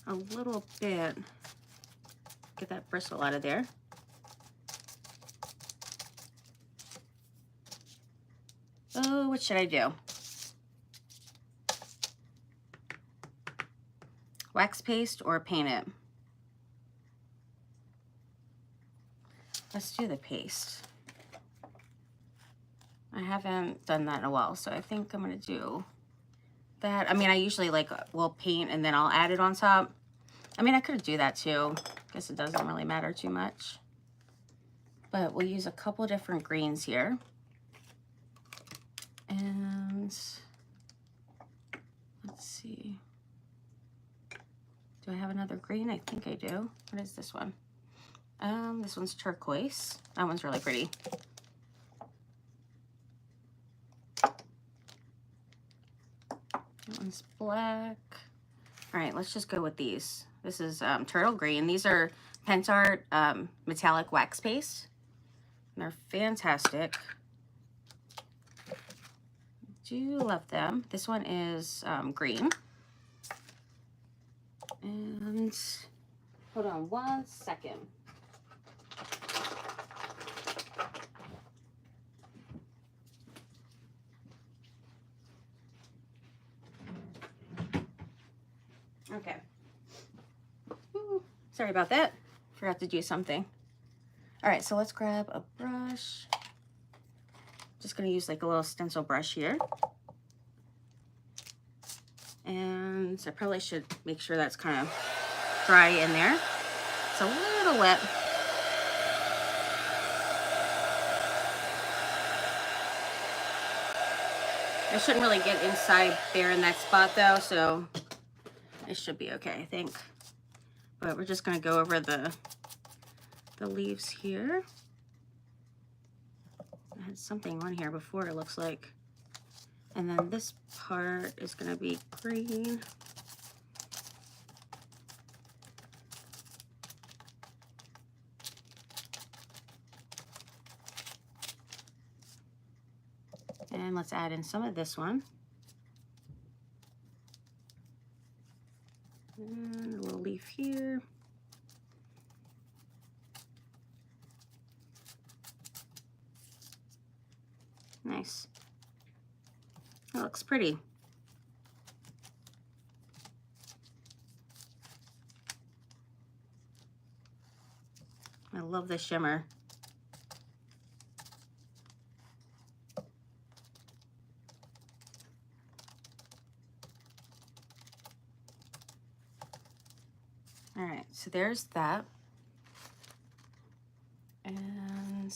a little bit. Get that bristle out of there. Oh, what should I do? Wax paste or paint it? Let's do the paste. I haven't done that in a while, so I think I'm gonna do that. I mean, I usually like will paint and then I'll add it on top. I mean, I could do that too. Guess it doesn't really matter too much. But we'll use a couple different greens here. And let's see. Do I have another green? I think I do. What is this one? This one's turquoise. That one's really pretty. That one's black. All right, let's just go with these. This is turtle green. These are Pentart metallic wax paste. And they're fantastic. Do love them. This one is green. And hold on one second. Okay. Ooh, sorry about that. Forgot to do something. All right, so let's grab a brush. Just gonna use like a little stencil brush here. And I probably should make sure that's kind of dry in there. It's a little wet. I shouldn't really get inside there in that spot though, so it should be okay, I think. But we're just gonna go over the leaves here. I had something on here before, it looks like. And then this part is gonna be green. And let's add in some of this one. And a little leaf here. Nice. That looks pretty. I love the shimmer. All right, so there's that. And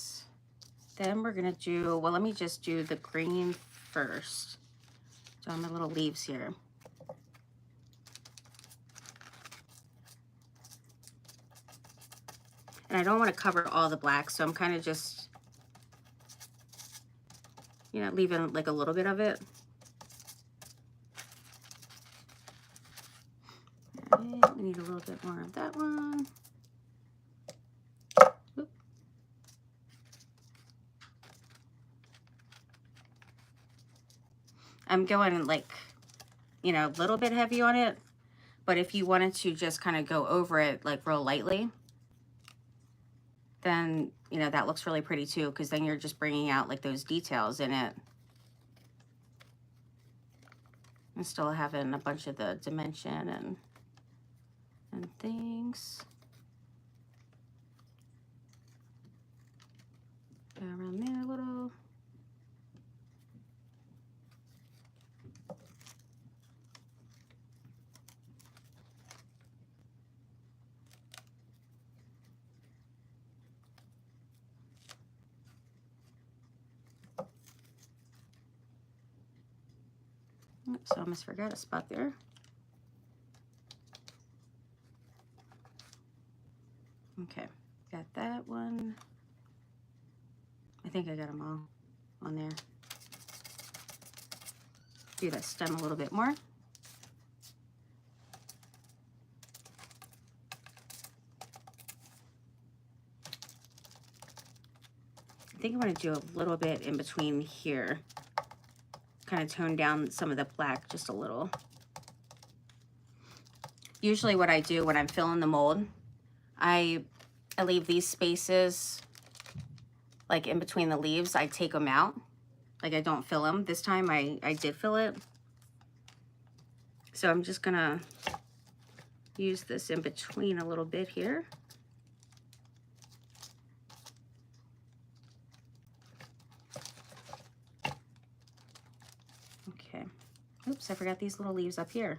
then we're gonna do, well, let me just do the green first. So my little leaves here. And I don't want to cover all the black, so I'm kind of just, you know, leaving like a little bit of it. All right, we need a little bit more of that one. Oop. I'm going like, you know, a little bit heavy on it, but if you wanted to just kind of go over it like real lightly, then, you know, that looks really pretty too, because then you're just bringing out like those details in it. And still having a bunch of the dimension and things. Go around there a little. Oops, I almost forgot a spot there. Okay, got that one. I think I got them all on there. do that stem a little bit more. I think I'm going to do a little bit in between here. Kind of tone down some of the black just a little. Usually what I do when I'm filling the mold, I leave these spaces like in between the leaves. I take them out. Like I don't fill them. This time I did fill it. So I'm just going to use this in between a little bit here. Okay. Oops, I forgot these little leaves up here.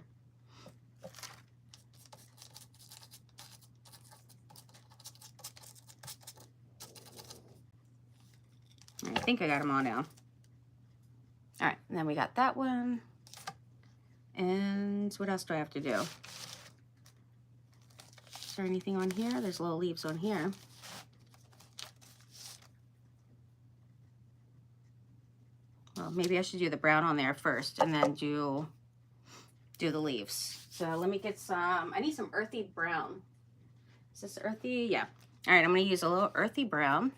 I think I got them all now. All right, and then we got that one. And what else do I have to do? Is there anything on here? There's little leaves on here. Well, maybe I should do the brown on there first and then do the leaves. So let me get some, I need some earthy brown. Is this earthy? Yeah. All right, I'm gonna use a little earthy brown,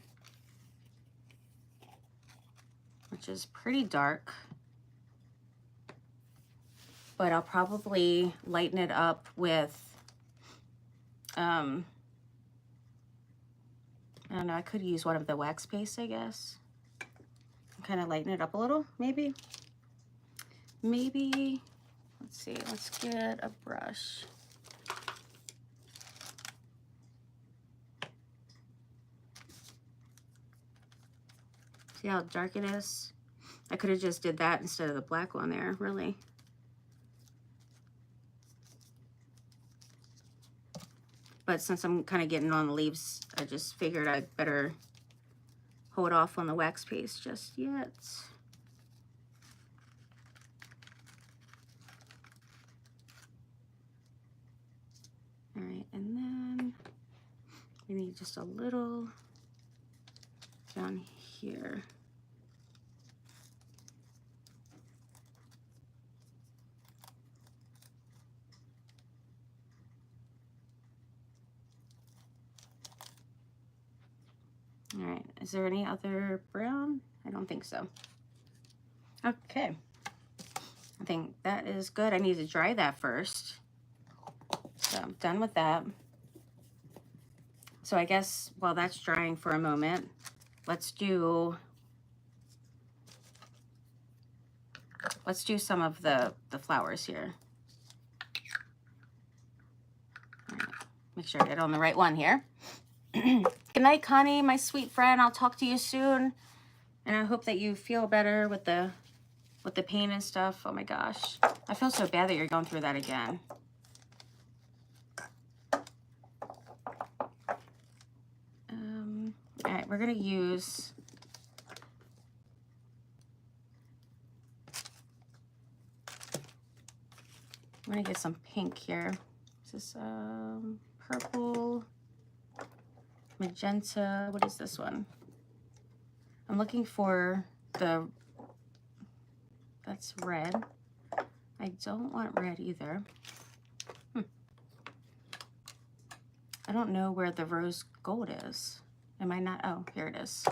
which is pretty dark. But I'll probably lighten it up with, I don't know, I could use one of the wax paste, I guess. Kind of lighten it up a little, maybe. Maybe, let's see, let's get a brush. See how dark it is? I could have just did that instead of the black one there, really. But since I'm kind of getting on the leaves, I just figured I'd better hold off on the wax paste just yet. All right, and then we need just a little down here. All right, is there any other brown? I don't think so. Okay, I think that is good. I need to dry that first. So I'm done with that. So I guess while that's drying for a moment, let's do some of the flowers here. All right, make sure I get on the right one here. Good night, Connie, my sweet friend. I'll talk to you soon. And I hope that you feel better with the pain and stuff. Oh my gosh. I feel so bad that you're going through that again. All right, we're gonna use I'm gonna get some pink here. This is purple, magenta. What is this one? I'm looking for that's red. I don't want red either. I don't know where the rose gold is. Am I not? Oh, here it is.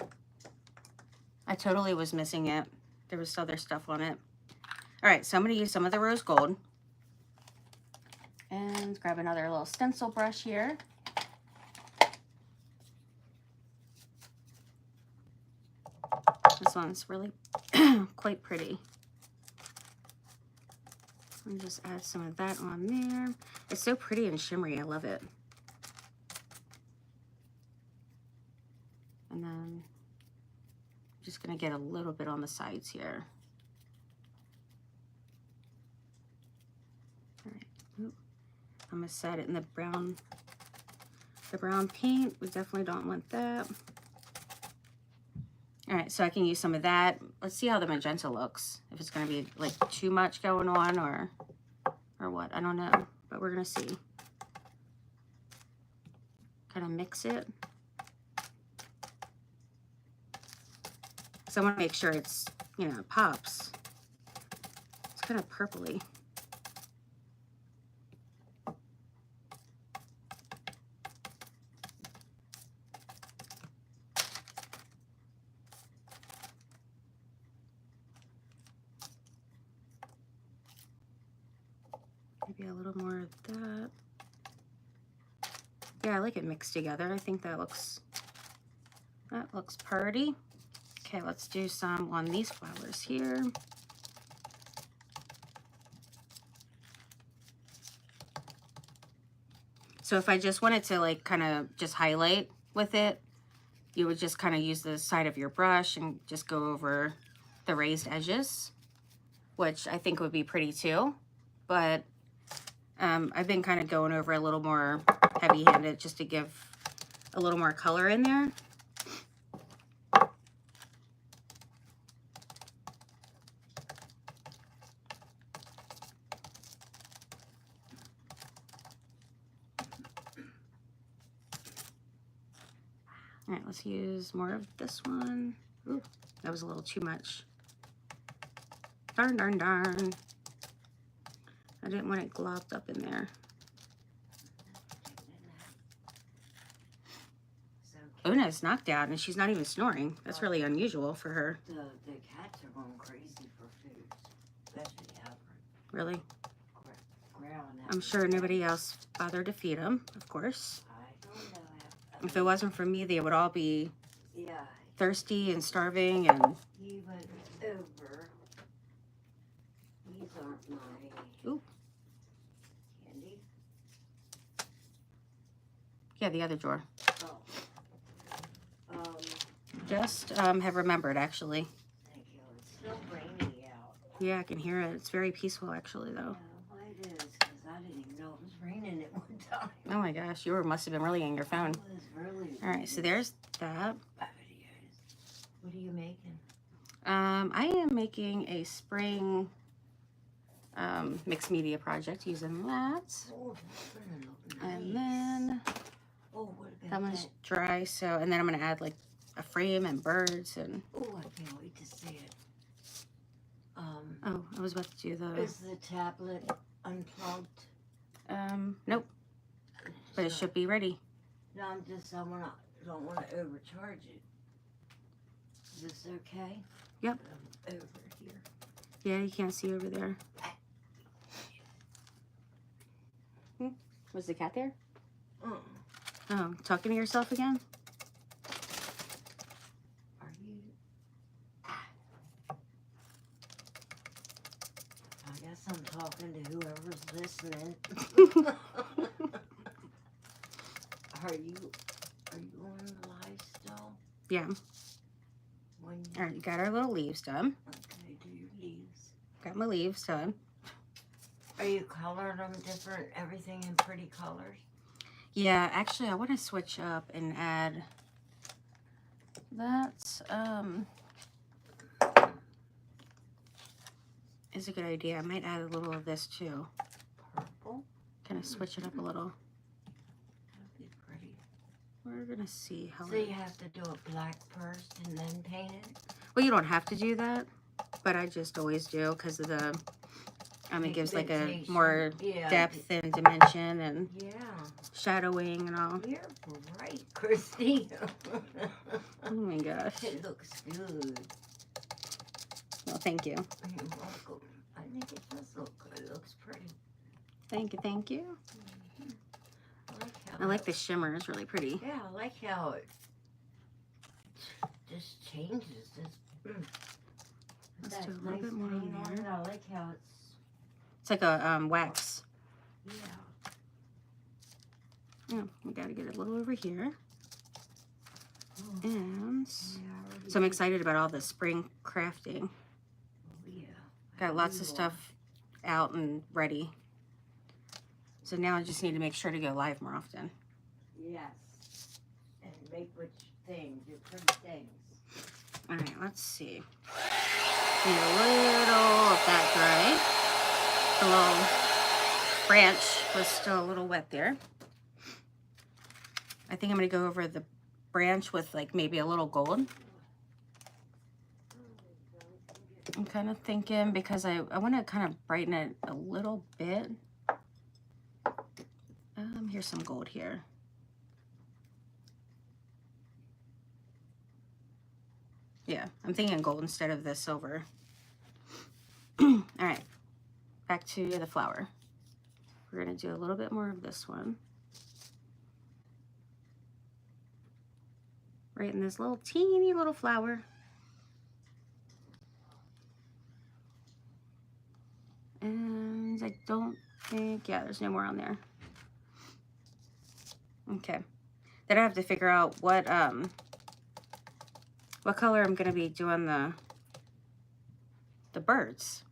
I totally was missing it. There was other stuff on it. All right, so I'm gonna use some of the rose gold. And grab another little stencil brush here. This one's really quite pretty. And just add some of that on there. It's so pretty and shimmery. I love it. And then I'm just going to get a little bit on the sides here. All right. Ooh. I'm going to set it in the brown paint. We definitely don't want that. All right, so I can use some of that. Let's see how the magenta looks. If it's going to be like too much going on or what. I don't know, but we're going to see. Kind of mix it. So I want to make sure it's, you know, pops. It's kind of purpley. Maybe a little more of that. Yeah, I like it mixed together. I think that looks pretty. Okay, let's do some on these flowers here. So if I just wanted to like kind of just highlight with it, you would just kind of use the side of your brush and just go over the raised edges, which I think would be pretty too. But I've been kind of going over a little more heavy-handed just to give a little more color in there. All right, let's use more of this one. Ooh, that was a little too much. Darn, darn, darn. I didn't want it globbed up in there. Una's knocked out and she's not even snoring. That's really unusual for her. The cats are going crazy for food, especially Alfred. Really? Growling at I'm sure nobody else bothered to feed them, of course. I don't know. If it wasn't for me, they would all be Yeah. thirsty and starving and... He went over. These aren't my... Ooh. Candy? Yeah, the other drawer. Oh. Just have remembered, actually. Thank you. It's still rainy out. Yeah, I can hear it. It's very peaceful, actually, though. Yeah, well, it is, because I didn't even know it was raining at one time. Oh my gosh, you must have been really in your phone. It was really... All right, so there's that. What are you making? I am making a spring mixed media project using that. Oh, that's gonna look nice. And then oh, what about that one's that? dry, so, and then I'm going to add like a frame and birds and... Oh, I can't wait to see it. Oh, I was about to do the... Is the tablet unplugged? Nope, but it should be ready. No, I don't want to overcharge it. Is this okay? Yep. Over here. Yeah, you can't see over there. Was the cat there? Oh, talking to yourself again? Are you? I guess I'm talking to whoever's listening. Are you on the live still? Yeah. All right, got our little leaves done. Okay, do your leaves. Got my leaves done. Are you coloring them different, everything in pretty colors? Yeah, actually, I want to switch up and add that. Is a good idea. I might add a little of this too. Purple? Kind of switch it up a little. That'd be pretty. We're gonna see how. So you have to do a black first and then paint it? Well, you don't have to do that, but I just always do because of the. It gives like a more depth and dimension and shadowing and all. You're bright, Christina. Oh my gosh. It looks good. Well, thank you. You're welcome. I think it does look good. It looks pretty. Thank you, thank you. Mm-hmm. I like the shimmer. It's really pretty. Yeah, I like how it just changes. Let's do a little bit more in there. I like how it's like a wax. Yeah. Yeah, we got to get it a little over here. Oh. And so I'm excited about all the spring crafting. Oh, yeah. Got lots of stuff out and ready. So now I just need to make sure to go live more often. Yes. And make your pretty things. All right, let's see. Need a little of that dry. The little branch was still a little wet there. I think I'm going to go over the branch with like maybe a little gold. I'm kind of thinking, because I want to kind of brighten it a little bit. Here's some gold here. Yeah, I'm thinking gold instead of the silver. All right, back to the flower. We're going to do a little bit more of this one. Right in this little teeny little flower. And I don't think, yeah, there's no more on there. Okay. Then I have to figure out what color I'm gonna be doing the birds.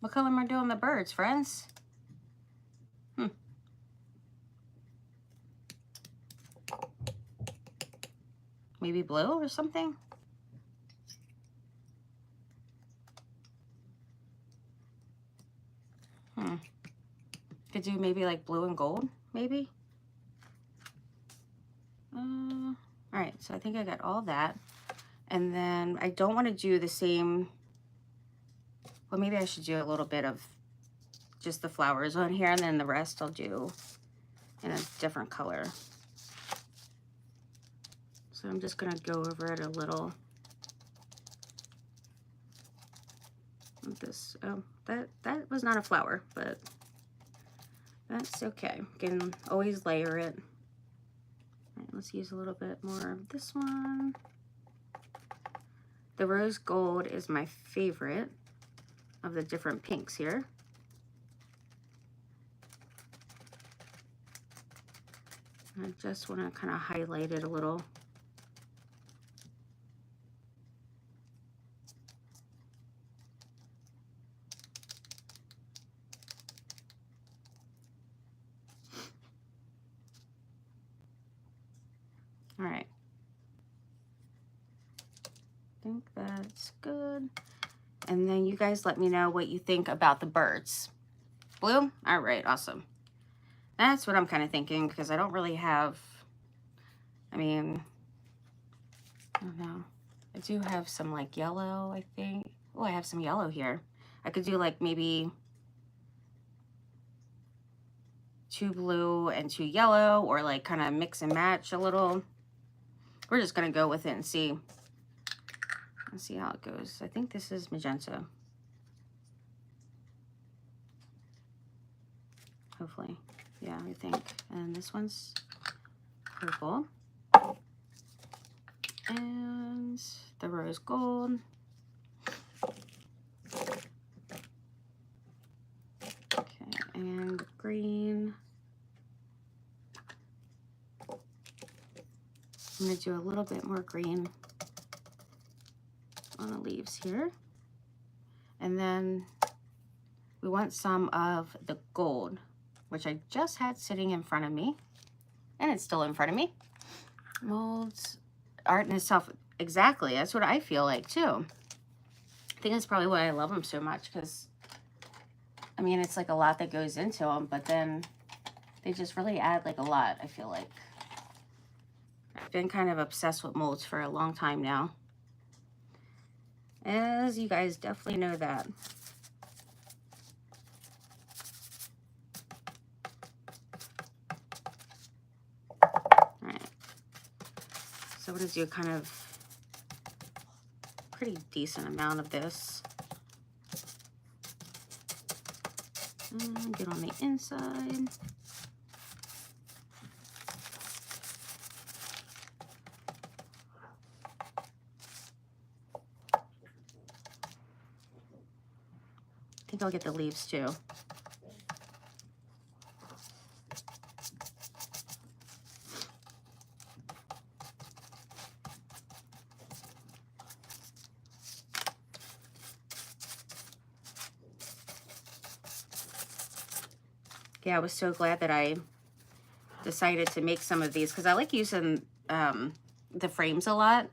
What color am I doing the birds, friends? Maybe blue or something? Could do maybe like blue and gold, maybe? All right, so I think I got all that. And then I don't want to do the same, well, maybe I should do a little bit of just the flowers on here, and then the rest I'll do in a different color. So I'm just gonna go over it a little. Like this, oh, that was not a flower, but that's okay. You can always layer it. All right, let's use a little bit more of this one. The rose gold is my favorite of the different pinks here. I just want to kind of highlight it a little. All right. I think that's good. And then you guys let me know what you think about the birds. Blue? All right, awesome. That's what I'm kind of thinking, because I don't really have, I mean, I don't know. I do have some like yellow, I think. Oh, I have some yellow here. I could do like maybe 2 blue and 2 yellow, or like kind of mix and match a little. We're just gonna go with it and see. Let's see how it goes. I think this is magenta. Hopefully. Yeah, I think. And this one's purple. And the rose gold. Okay, and green. I'm going to do a little bit more green on the leaves here. And then we want some of the gold, which I just had sitting in front of me. And it's still in front of me. Molds, art in itself. Exactly. That's what I feel like too. I think that's probably why I love them so much, because, I mean, it's like a lot that goes into them, but then they just really add like a lot, I feel like. I've been kind of obsessed with molds for a long time now, as you guys definitely know that. All right, so I'm going to do kind of pretty decent amount of this. And get on the inside. I think I'll get the leaves too. Yeah, I was so glad that I decided to make some of these, because I like using the frames a lot.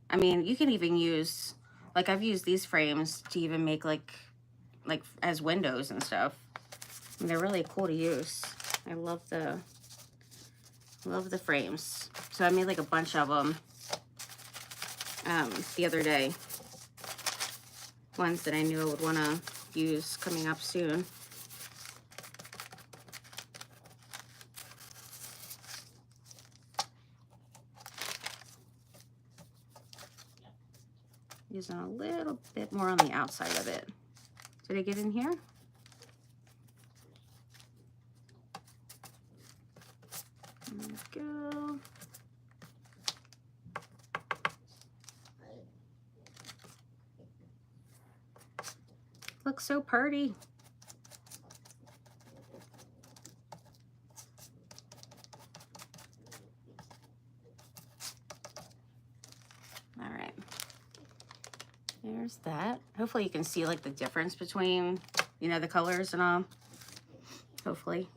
I mean, you can even use, like, I've used these frames to even make like as windows and stuff. And they're really cool to use. I love the frames. So I made like a bunch of them the other day. ones that I knew I would want to use coming up soon. Using a little bit more on the outside of it. Did I get in here? There we go. Looks so pretty. All right. There's that. Hopefully you can see like the difference between, you know, the colors and all. Hopefully.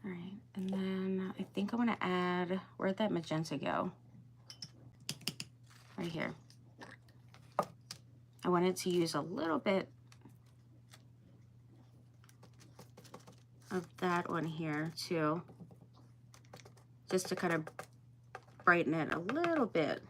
All right. And then I think I'm going to add, where'd that magenta go? Right here. I wanted to use a little bit of that one here too, just to kind of brighten it a little bit.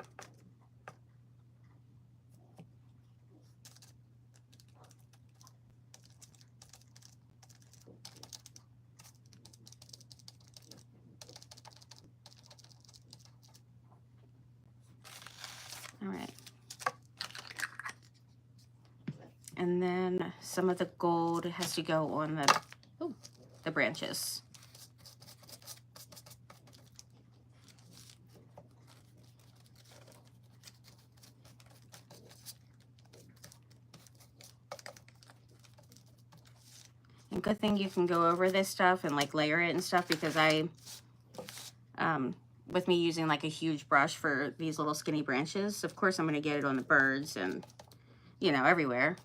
All right. And then some of the gold has to go on the branches. And good thing you can go over this stuff and like layer it and stuff, because with me using like a huge brush for these little skinny branches, of course I'm going to get it on the birds and, you know, everywhere.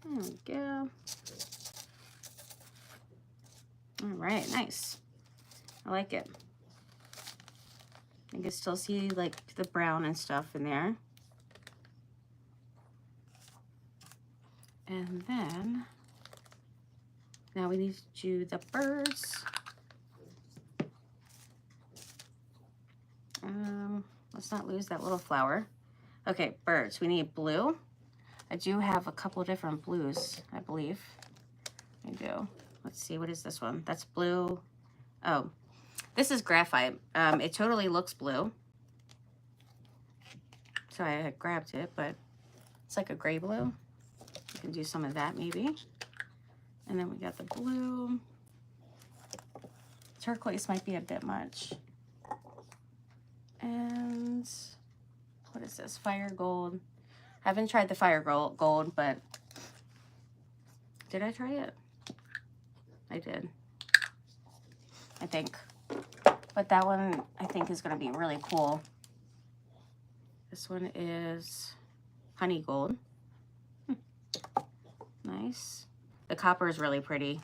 There we go. All right, nice. I like it. You can still see like the brown and stuff in there. And then now we need to do the birds. Let's not lose that little flower. Okay, birds. We need blue. I do have a couple different blues, I believe. I do. Let's see, what is this one? That's blue. Oh, this is graphite. It totally looks blue. So I had grabbed it, but it's like a gray blue. You can do some of that maybe. And then we got the blue. Turquoise might be a bit much. And what is this? Fire gold. I haven't tried the fire gold, but did I try it? I did, I think. But that one I think is going to be really cool. This one is honey gold. Nice. The copper is really pretty.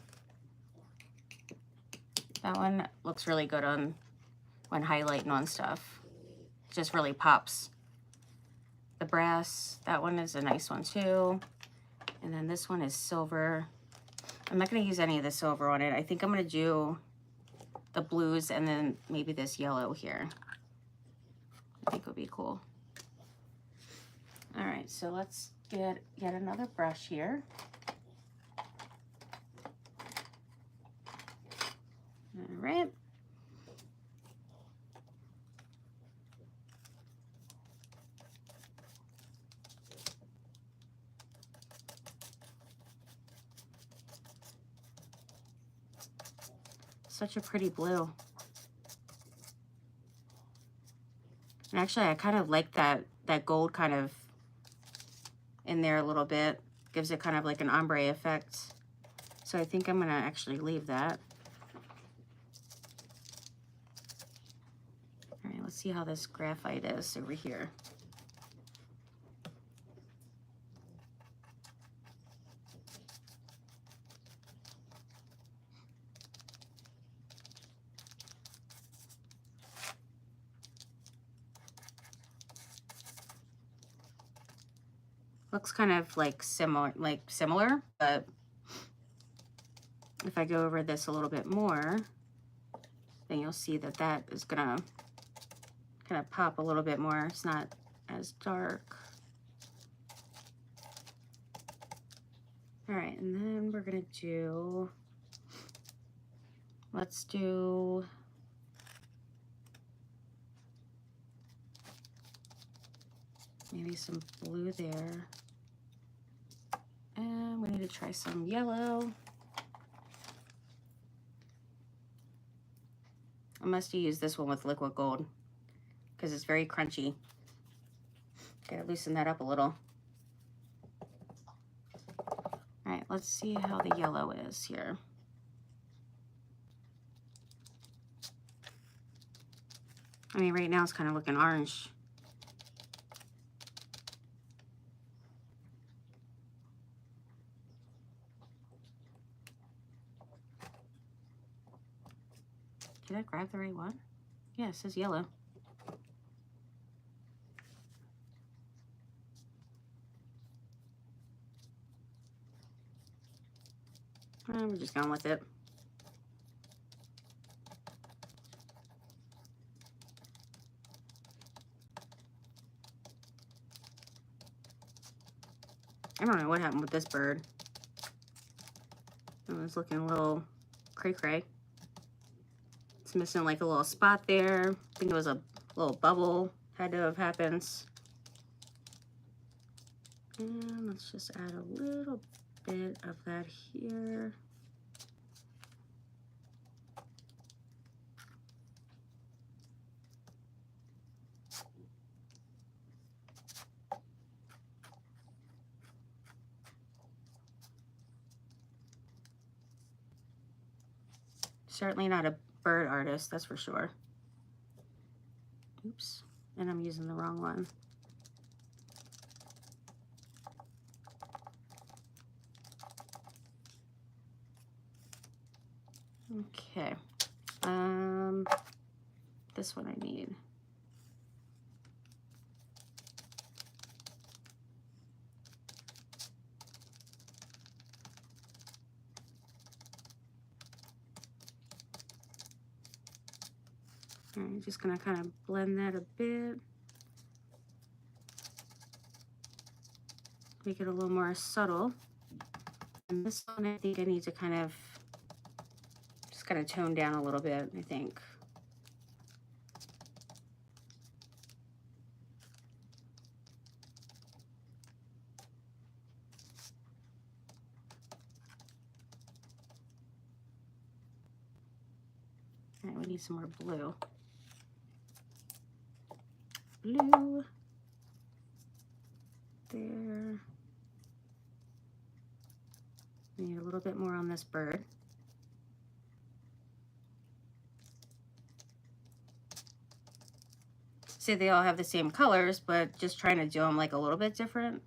That one looks really good on when highlighting on stuff. Just really pops. The brass, that one is a nice one too. And then this one is silver. I'm not going to use any of the silver on it. I think I'm going to do the blues and then maybe this yellow here. I think would be cool. All right, so let's get another brush here. All right. Such a pretty blue. And actually, I kind of like that gold kind of in there a little bit. Gives it kind of like an ombre effect. So I think I'm gonna actually leave that. All right, let's see how this graphite is over here. Looks kind of like similar, but if I go over this a little bit more, then you'll see that that is gonna kind of pop a little bit more. It's not as dark. All right, and then we're gonna do, let's do maybe some blue there. And we need to try some yellow. I must use this one with liquid gold because it's very crunchy. Gotta loosen that up a little. All right, let's see how the yellow is here. I mean, right now it's kind of looking orange. Did I grab the right one? Yeah, it says yellow. We're just going with it. I don't know what happened with this bird. It was looking a little cray-cray. It's missing like a little spot there. I think it was a little bubble had to have happened. And let's just add a little bit of that here. Certainly not a bird artist, that's for sure. Oops, and I'm using the wrong one. Okay, this one I need. I'm just gonna kind of blend that a bit. Make it a little more subtle. And this one, I think I need to kind of tone down a little bit, I think. All right, we need some more blue. Blue. There. Need a little bit more on this bird. See, they all have the same colors, but just trying to do them like a little bit different.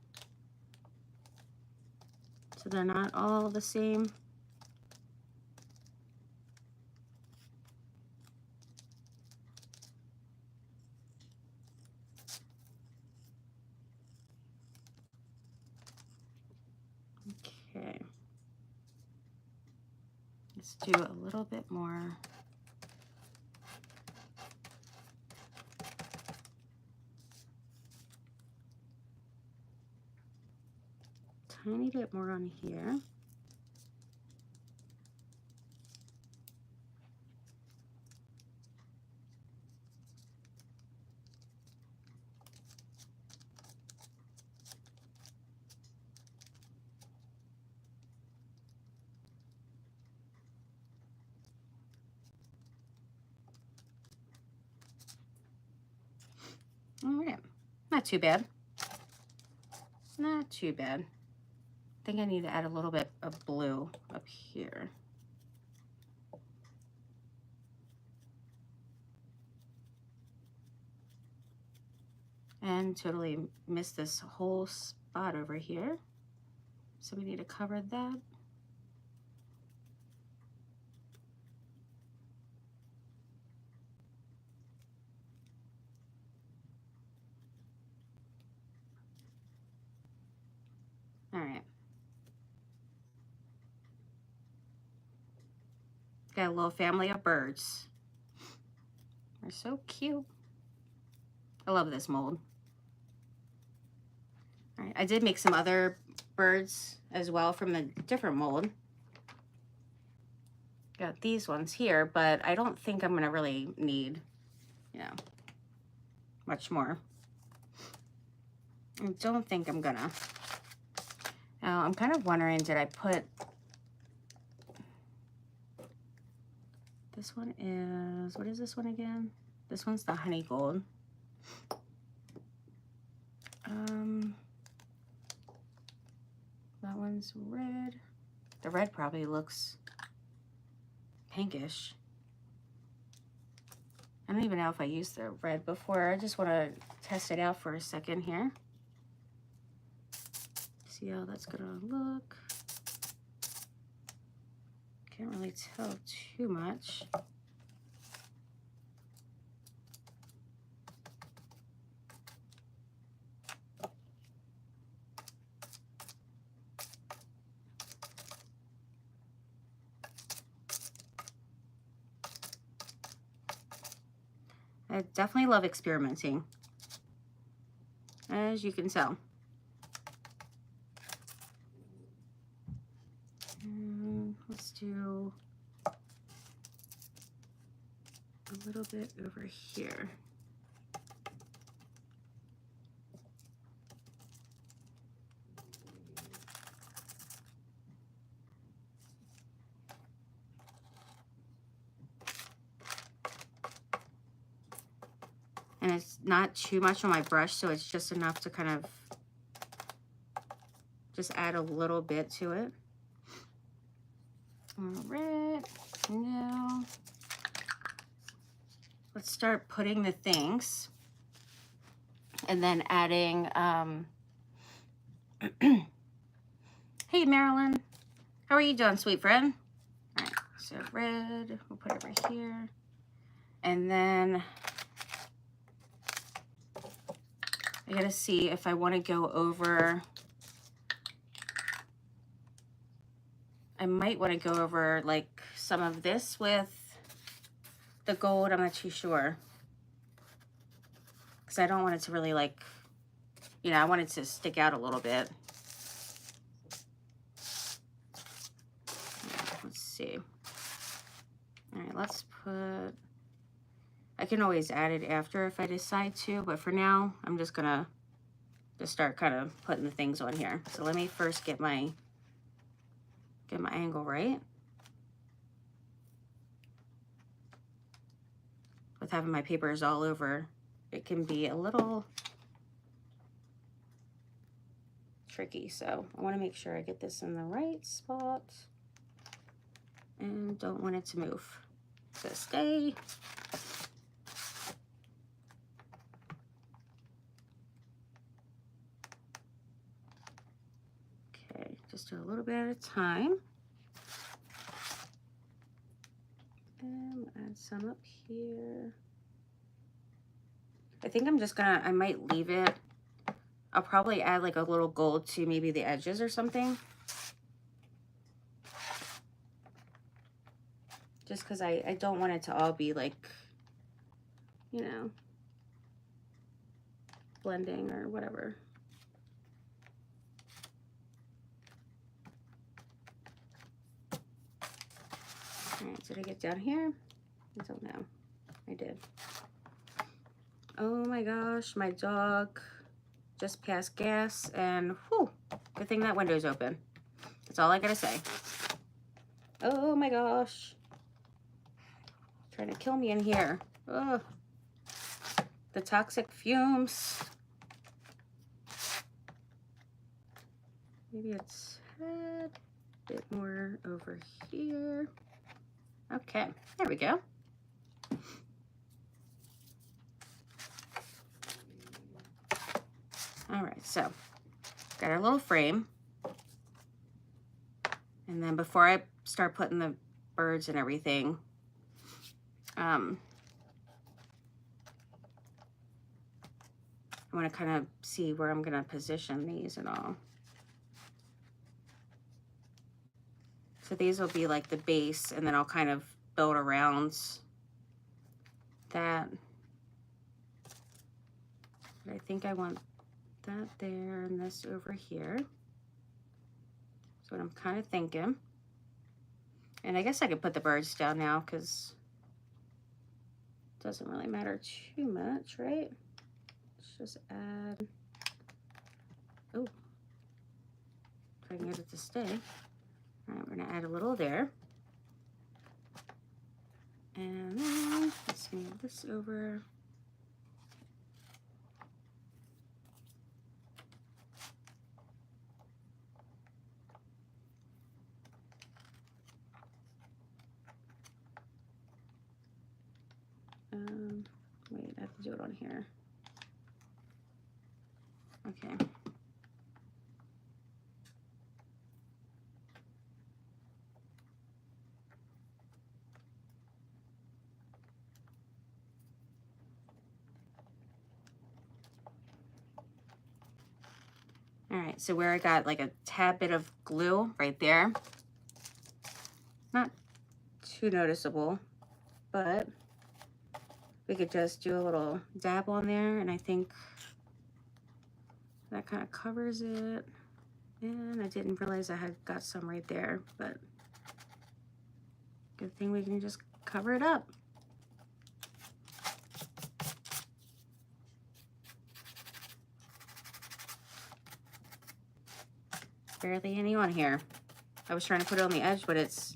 So they're not all the same. Okay. Let's do a little bit more. Tiny bit more on here. All right, not too bad. Not too bad. I think I need to add a little bit of blue up here. And totally missed this whole spot over here. So we need to cover that. All right. Got a little family of birds. They're so cute. I love this mold. All right, I did make some other birds as well from a different mold. Got these ones here, but I don't think I'm gonna really need, you know, much more. I don't think I'm gonna. Now, I'm kind of wondering, did I put... This one is... What is this one again? This one's the honey gold. That one's red. The red probably looks pinkish. I don't even know if I used the red before. I just want to test it out for a second here. See how that's gonna look. Can't really tell too much. I definitely love experimenting, as you can tell. Let's do a little bit over here. And it's not too much on my brush, so it's just enough to kind of just add a little bit to it. All right, now let's start putting the things and then adding, hey Marilyn, how are you doing, sweet friend? All right, so red, we'll put it right here. And then I gotta see if I want to go over, I might want to go over like some of this with the gold. I'm not too sure, because I don't want it to really, like, you know, I want it to stick out a little bit. Let's see. All right, let's put, I can always add it after if I decide to, but for now, I'm just gonna just start kind of putting the things on here. So let me first get my angle right. With having my papers all over, it can be a little tricky. So I want to make sure I get this in the right spot and don't want it to move. So stay. Okay, just do a little bit at a time. And add some up here. I think I'm just gonna, I might leave it. I'll probably add like a little gold to maybe the edges or something. Just because I don't want it to all be like, you know, blending or whatever. All right, did I get down here? I don't know. I did. Oh my gosh, my dog just passed gas, and whew, good thing that window's open. That's all I gotta say. Oh my gosh. Trying to kill me in here. Ugh. The toxic fumes. Maybe it's a bit more over here. Okay, there we go. All right, so got our little frame. And then before I start putting the birds and everything, I want to kind of see where I'm going to position these and all. So these will be like the base, and then I'll kind of build around that. But I think I want that there and this over here. That's what I'm kind of thinking. And I guess I could put the birds down now because it doesn't really matter too much, right? Let's just add, oh, if I can get it to stay. All right, we're gonna add a little there. And then let's move this over. Wait, I have to do it on here. Okay. All right, so where I got like a tad bit of glue right there, not too noticeable, but we could just do a little dab on there, and I think that kind of covers it. And I didn't realize I had got some right there, but good thing we can just cover it up. Barely any on here. I was trying to put it on the edge, but it's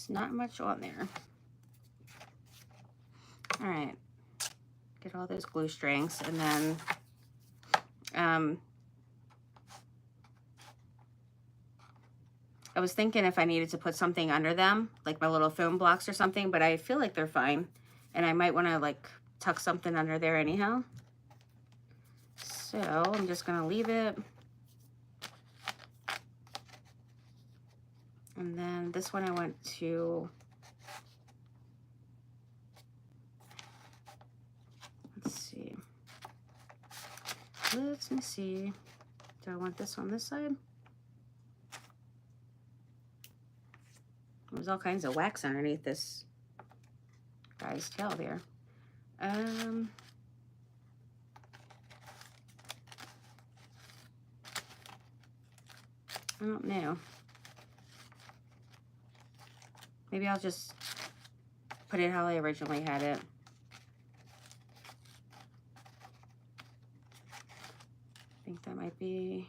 not much on there. All right, get all those glue strings, and then I was thinking if I needed to put something under them, like my little foam blocks or something, but I feel like they're fine, and I might want to like tuck something under there anyhow. So I'm just gonna leave it. And then this one I went to, let me see. Do I want this on this side? There's all kinds of wax underneath this guy's tail there. I don't know. Maybe I'll just put it how I originally had it. I think that might be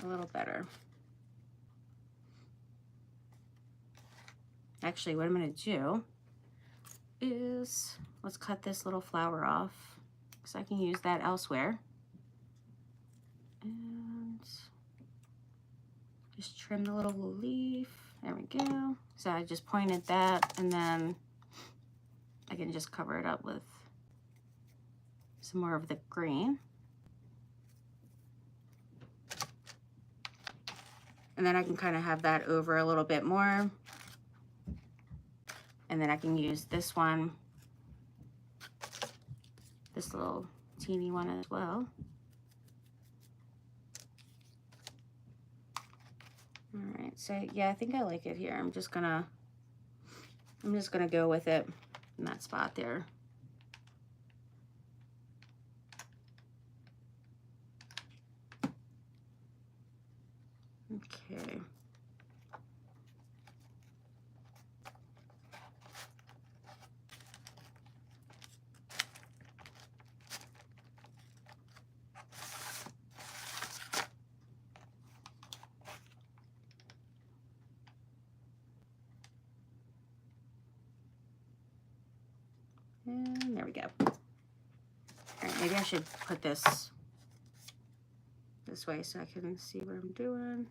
a little better. Actually, what I'm going to do is, let's cut this little flower off because I can use that elsewhere. And just trim the little leaf. There we go. So I just pointed that, and then I can just cover it up with some more of the green. And then I can kind of have that over a little bit more. And then I can use this one, this little teeny one as well. All right, so yeah, I think I like it here. I'm just gonna go with it in that spot there. Okay. And there we go. All right, maybe I should put this way so I can see what I'm doing.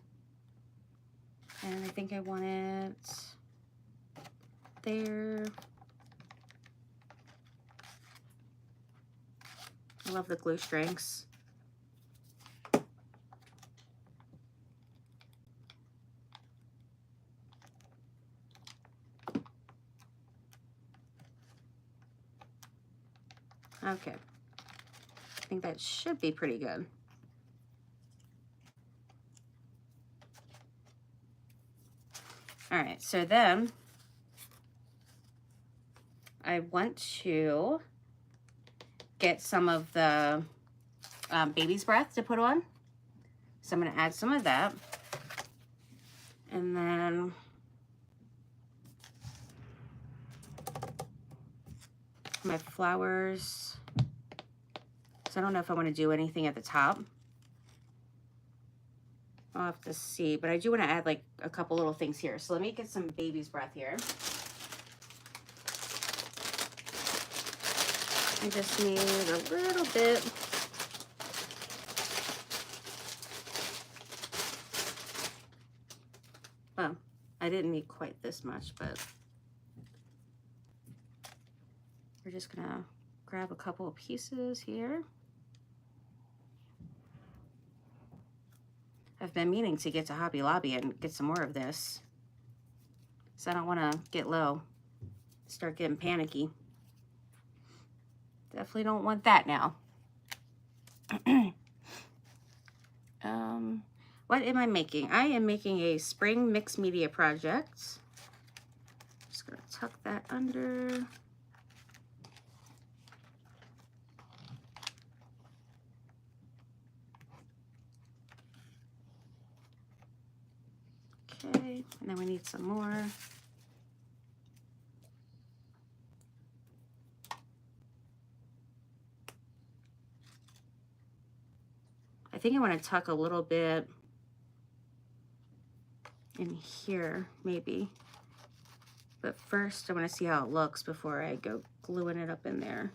And I think I want it there. I love the glue strings. Okay, I think that should be pretty good. All right, so then I want to get some of the baby's breath to put on. So I'm going to add some of that. And then my flowers. So I don't know if I want to do anything at the top. I'll have to see, but I do want to add like a couple little things here. So let me get some baby's breath here. I just need a little bit. Well, I didn't need quite this much, but we're just gonna grab a couple of pieces here. I've been meaning to get to Hobby Lobby and get some more of this. So I don't want to get low, start getting panicky. Definitely don't want that now. What am I making? I am making a spring mixed media project. Just gonna tuck that under. Okay, and then we need some more. I think I want to tuck a little bit in here, maybe. But first, I want to see how it looks before I go gluing it up in there.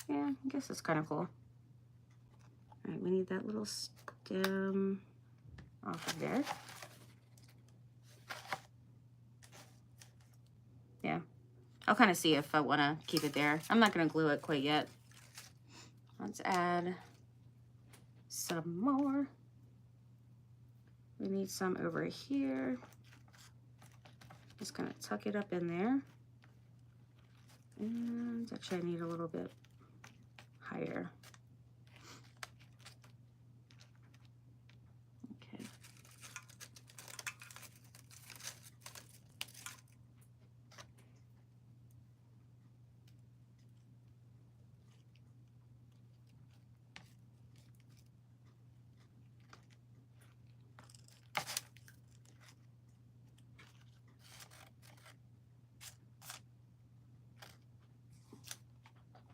Yeah, I guess it's kind of cool. All right, we need that little stem off of there. Yeah, I'll kind of see if I want to keep it there. I'm not going to glue it quite yet. Let's add some more. We need some over here. Just going to tuck it up in there. And actually I need a little bit higher. Okay.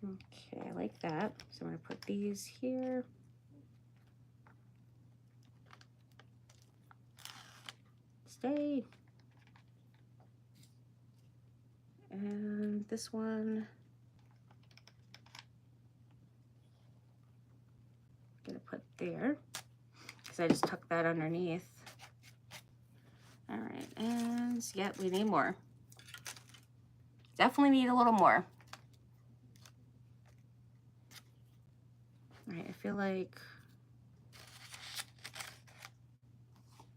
Okay, I like that. So I'm going to put these here. Stay. And this one, I'm going to put there because I just tucked that underneath. All right, and yep, we need more. Definitely need a little more. All right, I feel like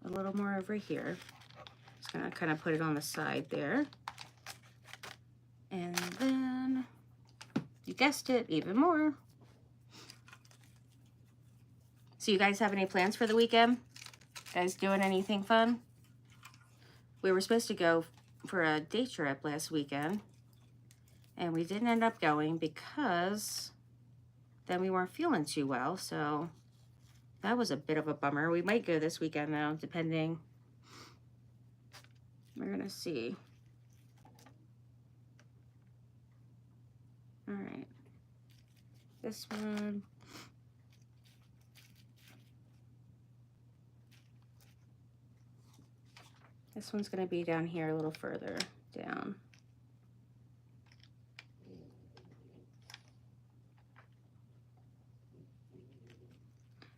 a little more over here. Just gonna kind of put it on the side there. And then, you guessed it, even more. So you guys have any plans for the weekend? Guys doing anything fun? We were supposed to go for a day trip last weekend, and we didn't end up going because then we weren't feeling too well, so that was a bit of a bummer. We might go this weekend though, depending. We're gonna see. All right, this one. This one's gonna be down here a little further down.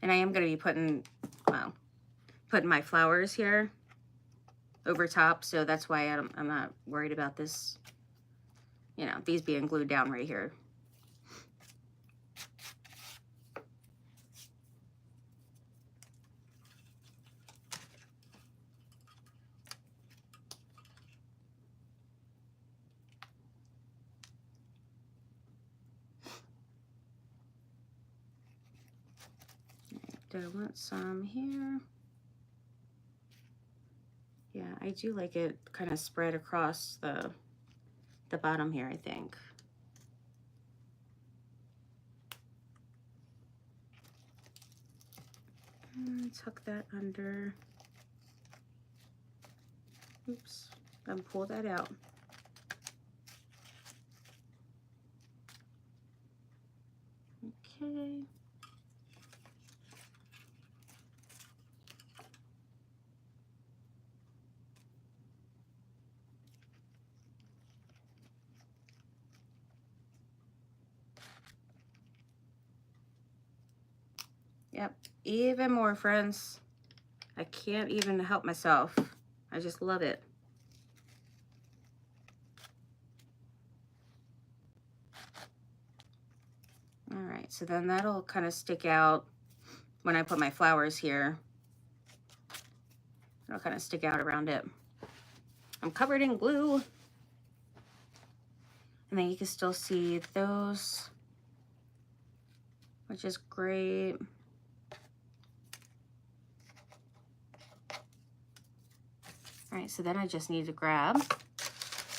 And I am gonna be putting my flowers here over top, so that's why I'm not worried about this, you know, these being glued down right here. Do I want some here? Yeah, I do like it kind of spread across the bottom here, I think. And tuck that under. Oops, and pull that out. Okay. Yep, even more, friends. I can't even help myself. I just love it. All right, so then that'll kind of stick out when I put my flowers here. It'll kind of stick out around it. I'm covered in glue. And then you can still see those, which is great. All right, so then I just need to grab,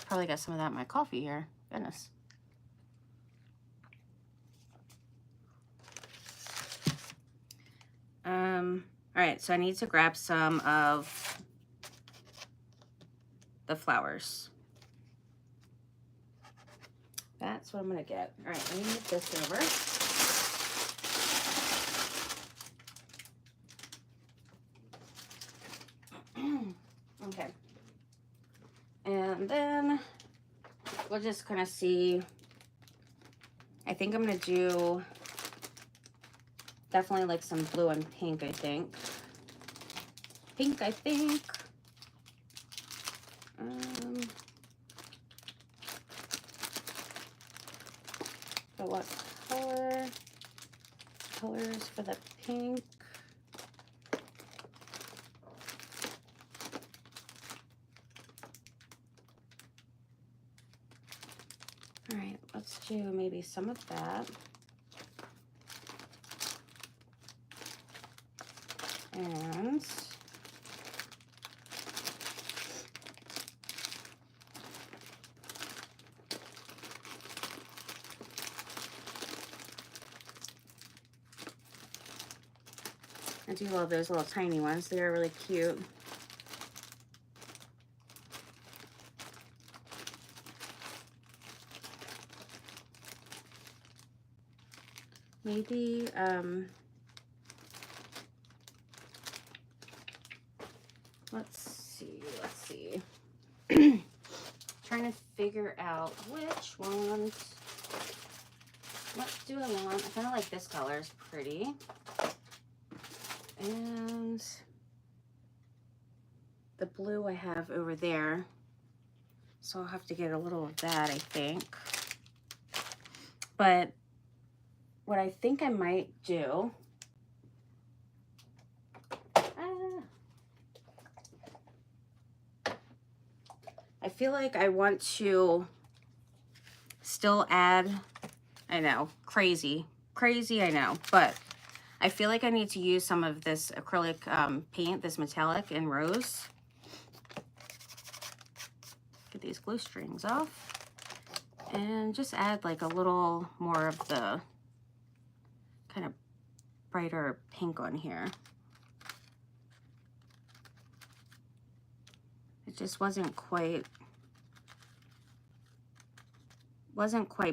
probably got some of that in my coffee here, goodness. All right, so I need to grab some of the flowers. That's what I'm gonna get. All right, let me move this over. Okay. And then we'll just kind of see. I think I'm gonna do definitely like some blue and pink, I think. Pink, I think. So what color? Colors for the pink. All right, let's do maybe some of that. And I do love those little tiny ones. They're really cute. Maybe, let's see. Trying to figure out which ones. What do I want? I kind of like this color. It's pretty. And the blue I have over there. So I'll have to get a little of that, I think. But what I think I might do, I feel like I want to still add, I know, crazy, I know, but I feel like I need to use some of this acrylic paint, this metallic in rose. Get these glue strings off and just add like a little more of the kind of brighter pink on here. It just wasn't quite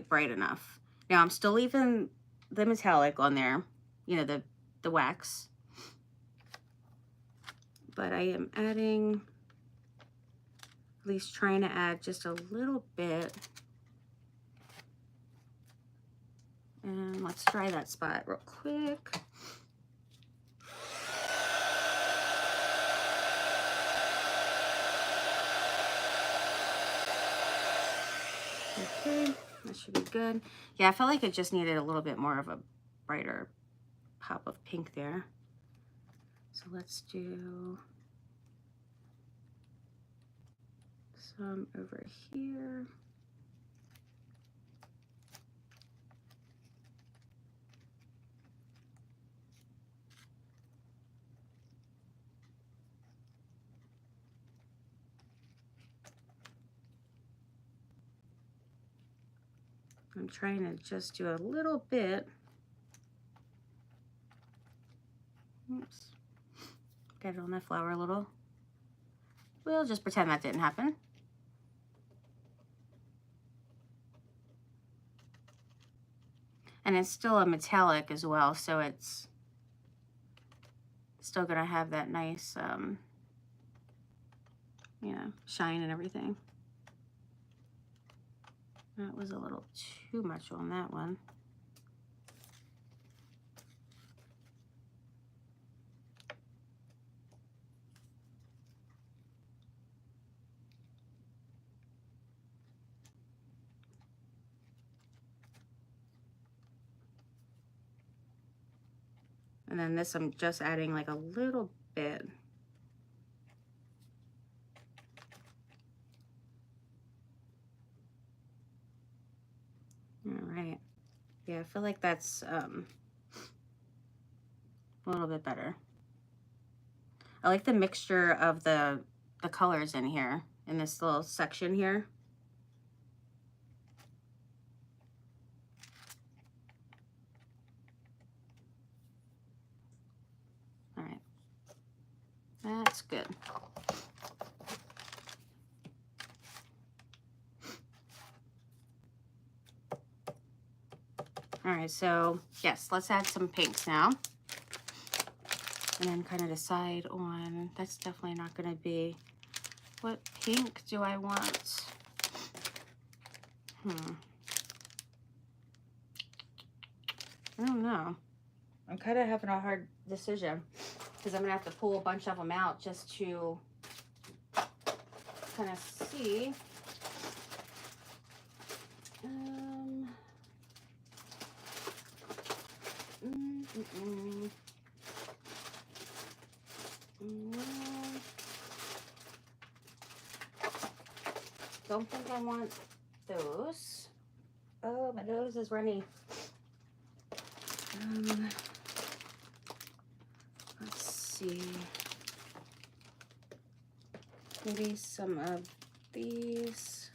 bright enough. Now I'm still leaving the metallic on there, you know, the wax, but I am adding, at least trying to add just a little bit. And let's try that spot real quick. Okay, that should be good. Yeah, I felt like it just needed a little bit more of a brighter pop of pink there. So let's do some over here. I'm trying to just do a little bit. Oops. Get it on that flower a little. We'll just pretend that didn't happen. And it's still a metallic as well, so it's still gonna have that nice, you know, shine and everything. That was a little too much on that one. And then this, I'm just adding like a little bit. All right. Yeah, I feel like that's a little bit better. I like the mixture of the colors in here, in this little section here. All right. That's good. All right, so yes, let's add some pinks now. And then kind of decide on, that's definitely not gonna be, what pink do I want? I don't know. I'm kind of having a hard decision because I'm gonna have to pull a bunch of them out just to kind of see. Don't think I want those. Oh, my nose is runny. Let's see. Maybe some of these.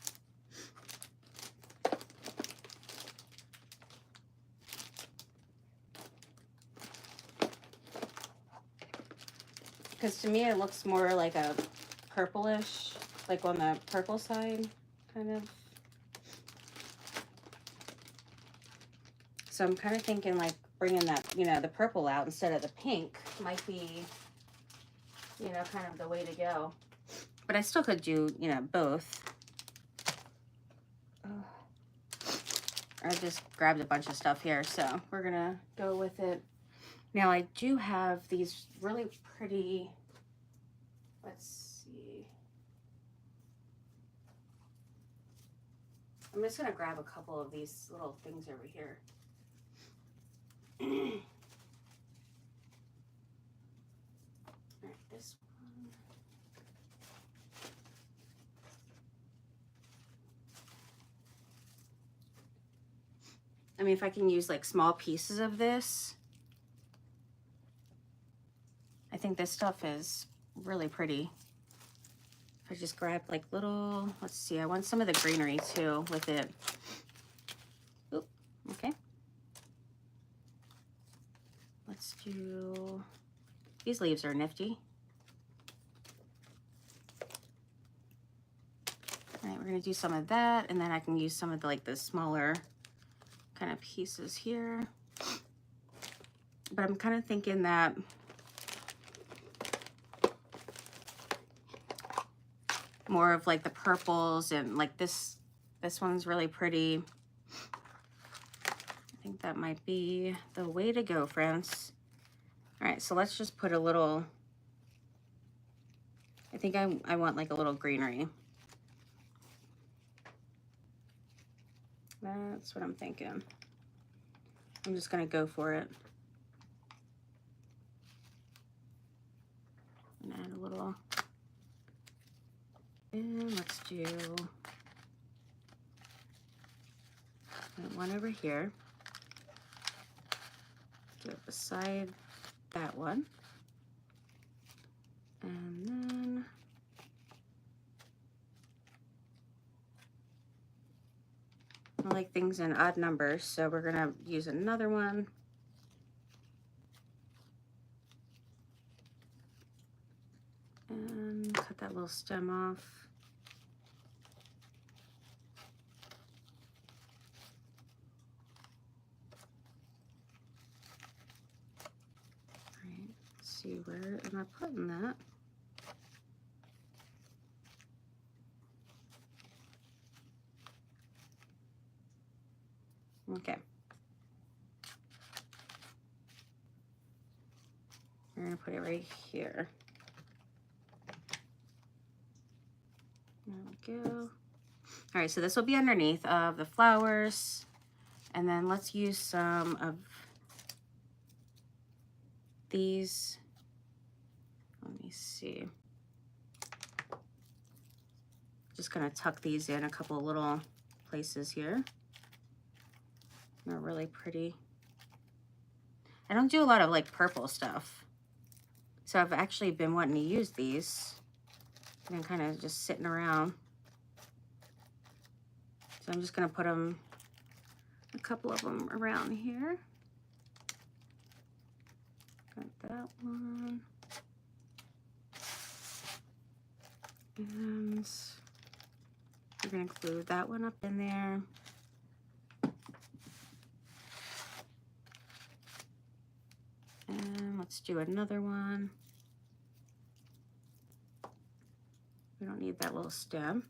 Because to me it looks more like a purplish, like on the purple side, kind of. So I'm kind of thinking like bringing that, you know, the purple out instead of the pink might be, you know, kind of the way to go. But I still could do, you know, both. I just grabbed a bunch of stuff here, so we're gonna go with it. Now I do have these really pretty, let's see. I'm just gonna grab a couple of these little things over here. All right, this one. I mean, if I can use like small pieces of this, I think this stuff is really pretty. If I just grab like little, let's see, I want some of the greenery too with it. Oop, okay. Let's do, these leaves are nifty. All right, we're gonna do some of that, and then I can use some of the, like the smaller kind of pieces here. But I'm kind of thinking that more of like the purples, and like this one's really pretty. I think that might be the way to go, friends. All right, so let's just put a little, I think I want like a little greenery. That's what I'm thinking. I'm just gonna go for it. And add a little. And let's do one over here. Do it beside that one. And then I like things in odd numbers, so we're gonna use another one. And cut that little stem off. All right, let's see, where am I putting that? Okay. We're gonna put it right here. There we go. All right, so this will be underneath of the flowers. And then let's use some of these. Let me see. Just gonna tuck these in a couple little places here. They're really pretty. I don't do a lot of like purple stuff. So I've actually been wanting to use these. And kind of just sitting around. So I'm just gonna put them, a couple of them around here. Got that one. And we're gonna glue that one up in there. And let's do another one. We don't need that little stem.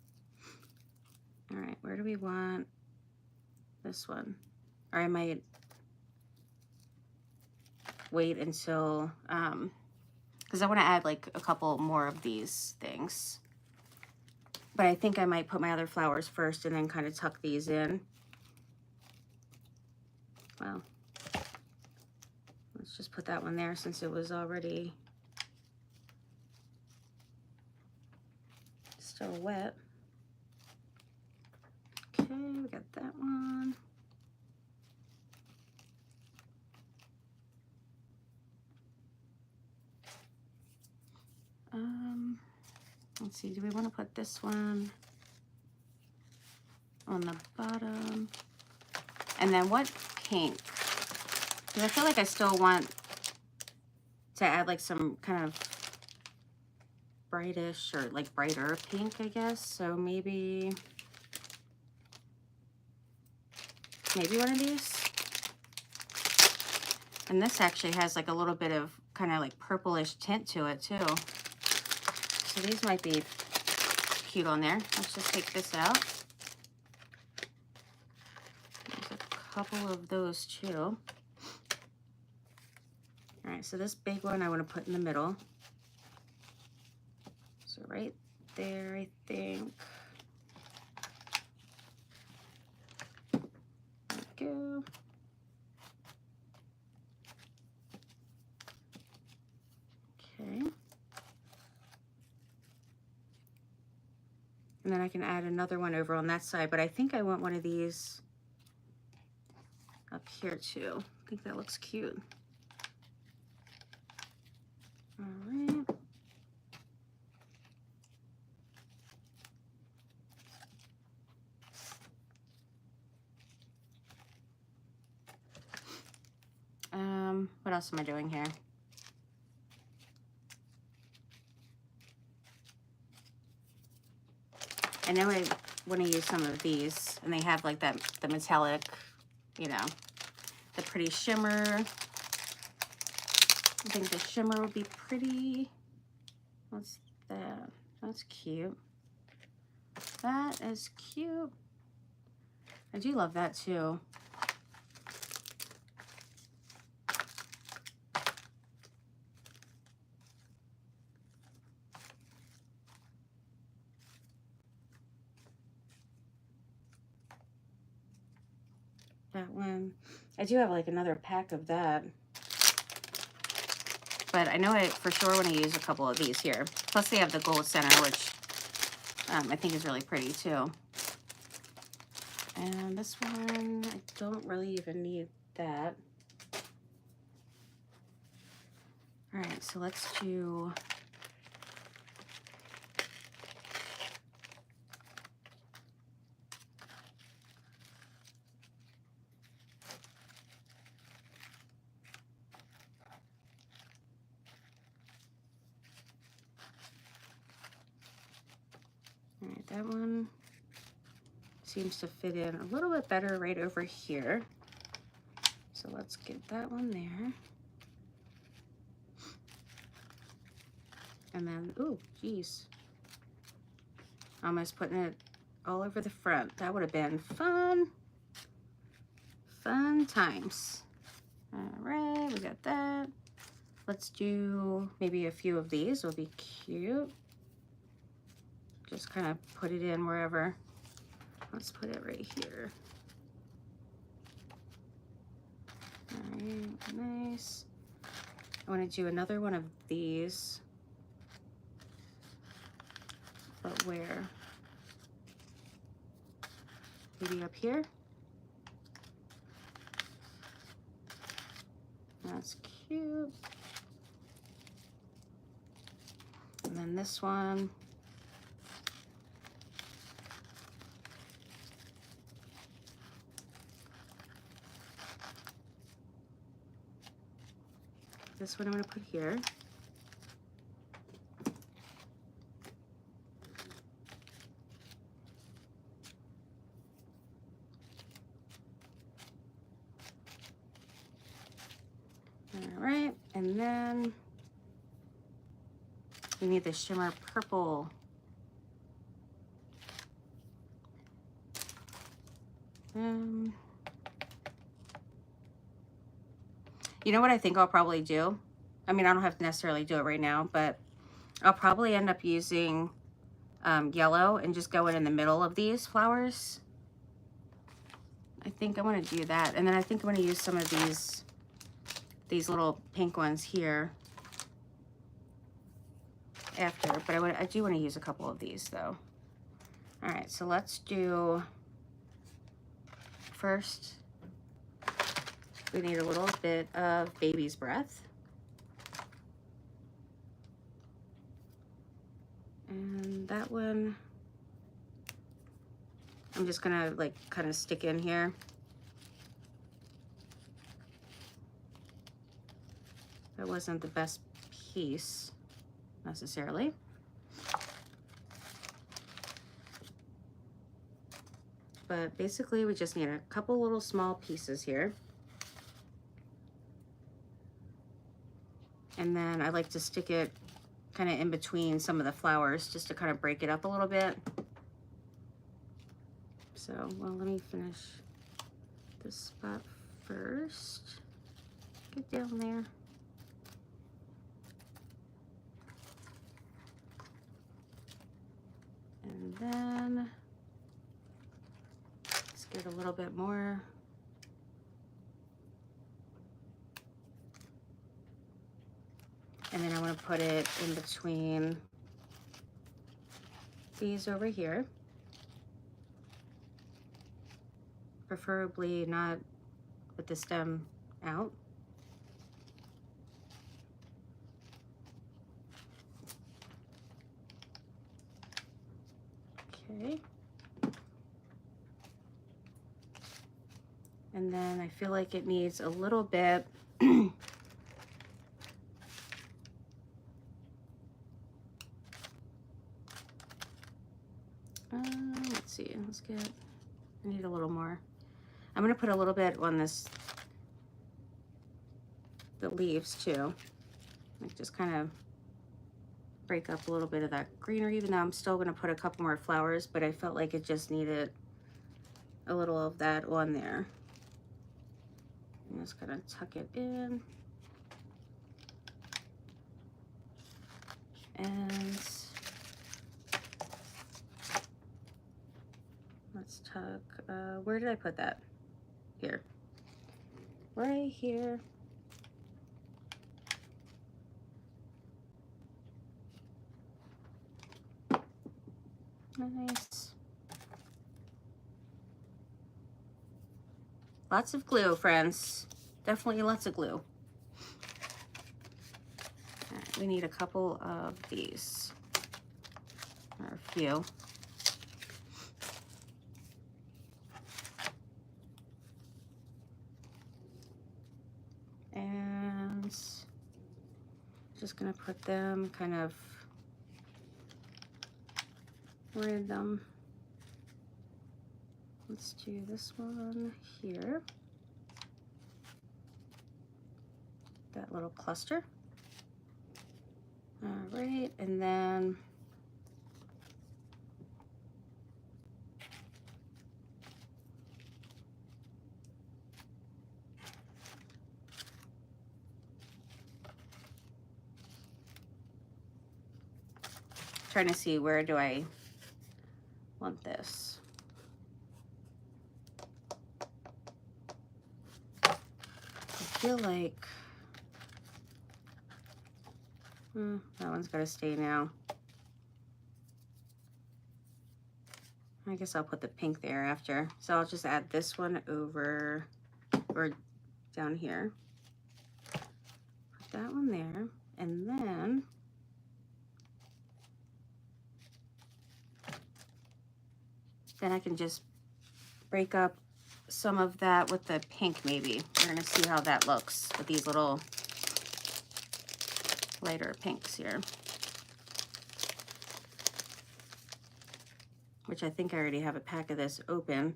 All right, where do we want this one? Or I might wait until, because I want to add like a couple more of these things. But I think I might put my other flowers first and then kind of tuck these in. Well, let's just put that one there since it was already still wet. Okay, we got that one. Let's see, do we want to put this one on the bottom? And then what pink? Because I feel like I still want to add like some kind of brightish or like brighter pink, I guess. So maybe one of these. And this actually has like a little bit of kind of like purplish tint to it too. So these might be cute on there. Let's just take this out. There's a couple of those too. All right, so this big one I want to put in the middle. So right there, I think. There we go. Okay. And then I can add another one over on that side, but I think I want one of these up here too. I think that looks cute. All right. What else am I doing here? I know I want to use some of these, and they have like that, the metallic, you know, the pretty shimmer. I think the shimmer would be pretty. What's that? That's cute. That is cute. I do love that too. That one. I do have like another pack of that. But I know I for sure want to use a couple of these here. Plus they have the gold center, which I think is really pretty too. And this one, I don't really even need that. All right, so let's do that one seems to fit in a little bit better right over here. So let's get that one there. And then, ooh, geez. Almost putting it all over the front. That would have been fun. Fun times. All right, we got that. Let's do maybe a few of these. Will be cute. Just kind of put it in wherever. Let's put it right here. All right, nice. I want to do another one of these. But where? Maybe up here? That's cute. And then this one. This one I'm going to put here. All right, and then we need the shimmer purple. You know what I think I'll probably do? I mean, I don't have to necessarily do it right now, but I'll probably end up using yellow and just going in the middle of these flowers. I think I want to do that. And then I think I'm going to use some of these little pink ones here after, but I do want to use a couple of these though. All right, so let's do first. We need a little bit of baby's breath. And that one, I'm just gonna like kind of stick in here. That wasn't the best piece necessarily. But basically we just need a couple little small pieces here. And then I like to stick it kind of in between some of the flowers just to kind of break it up a little bit. So, well, let me finish this spot first. Get down there. And then let's get a little bit more. And then I want to put it in between these over here. Preferably not with the stem out. Okay. And then I feel like it needs a little bit let's see, let's get, I need a little more. I'm gonna put a little bit on the leaves too. Like just kind of break up a little bit of that greenery, even though I'm still gonna put a couple more flowers, but I felt like it just needed a little of that on there. I'm just gonna tuck it in. And let's tuck, where did I put that? Here, right here. Nice. Lots of glue, friends. Definitely lots of glue. All right, we need a couple of these, or a few. And just gonna put them kind of random. Let's do this one here. That little cluster. All right, and then trying to see where do I want this. I feel like that one's got to stay now. I guess I'll put the pink there after. So I'll just add this one over or down here. Put that one there, and then I can just break up some of that with the pink maybe. We're gonna see how that looks with these little lighter pinks here. Which I think I already have a pack of this open.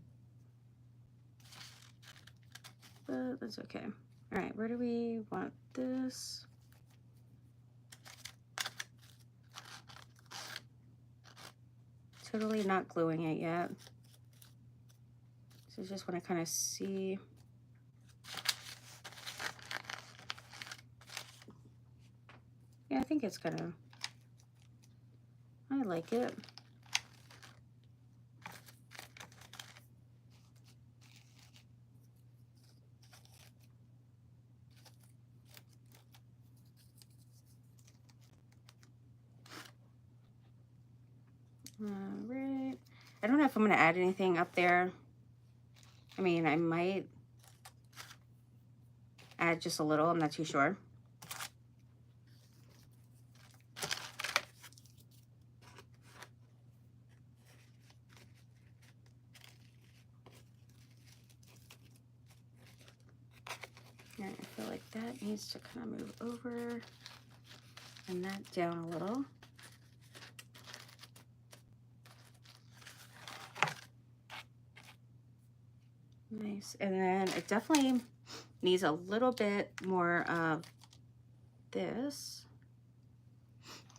But that's okay. All right, where do we want this? Totally not gluing it yet. So I just want to kind of see. Yeah, I think it's gonna, I like it. All right. I don't know if I'm going to add anything up there. I mean, I might add just a little. I'm not too sure. All right, I feel like that needs to kind of move over and that down a little. Nice. And then it definitely needs a little bit more of this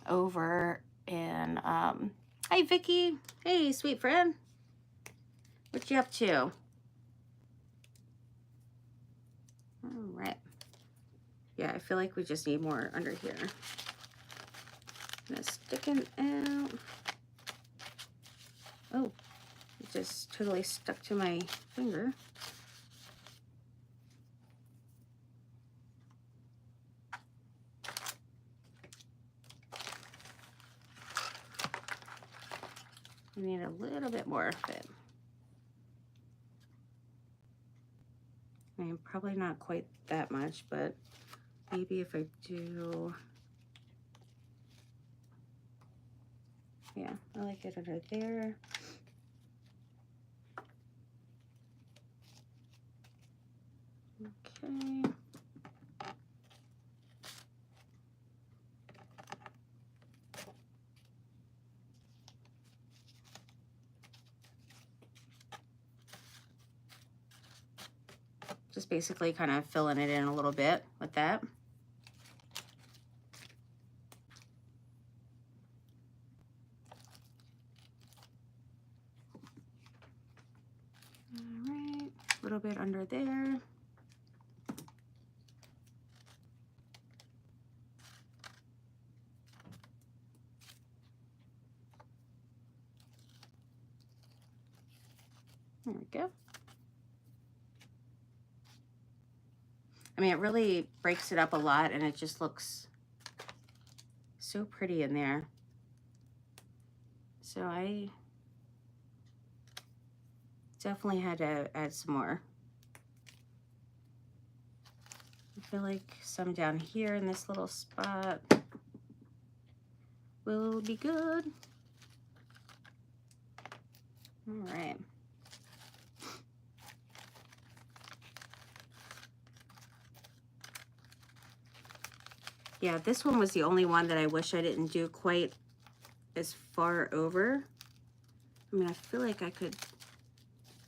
over in, hi Vicky. Hey, sweet friend. What you up to? All right. Yeah, I feel like we just need more under here. It's sticking out. Oh, it just totally stuck to my finger. I need a little bit more of it. I mean, probably not quite that much, but maybe if I do, yeah, I like it under there. Okay. Just basically kind of filling it in a little bit with that. All right, a little bit under there. There we go. I mean, it really breaks it up a lot and it just looks so pretty in there. So I definitely had to add some more. I feel like some down here in this little spot will be good. All right. Yeah, this one was the only one that I wish I didn't do quite as far over. I mean, I feel like I could,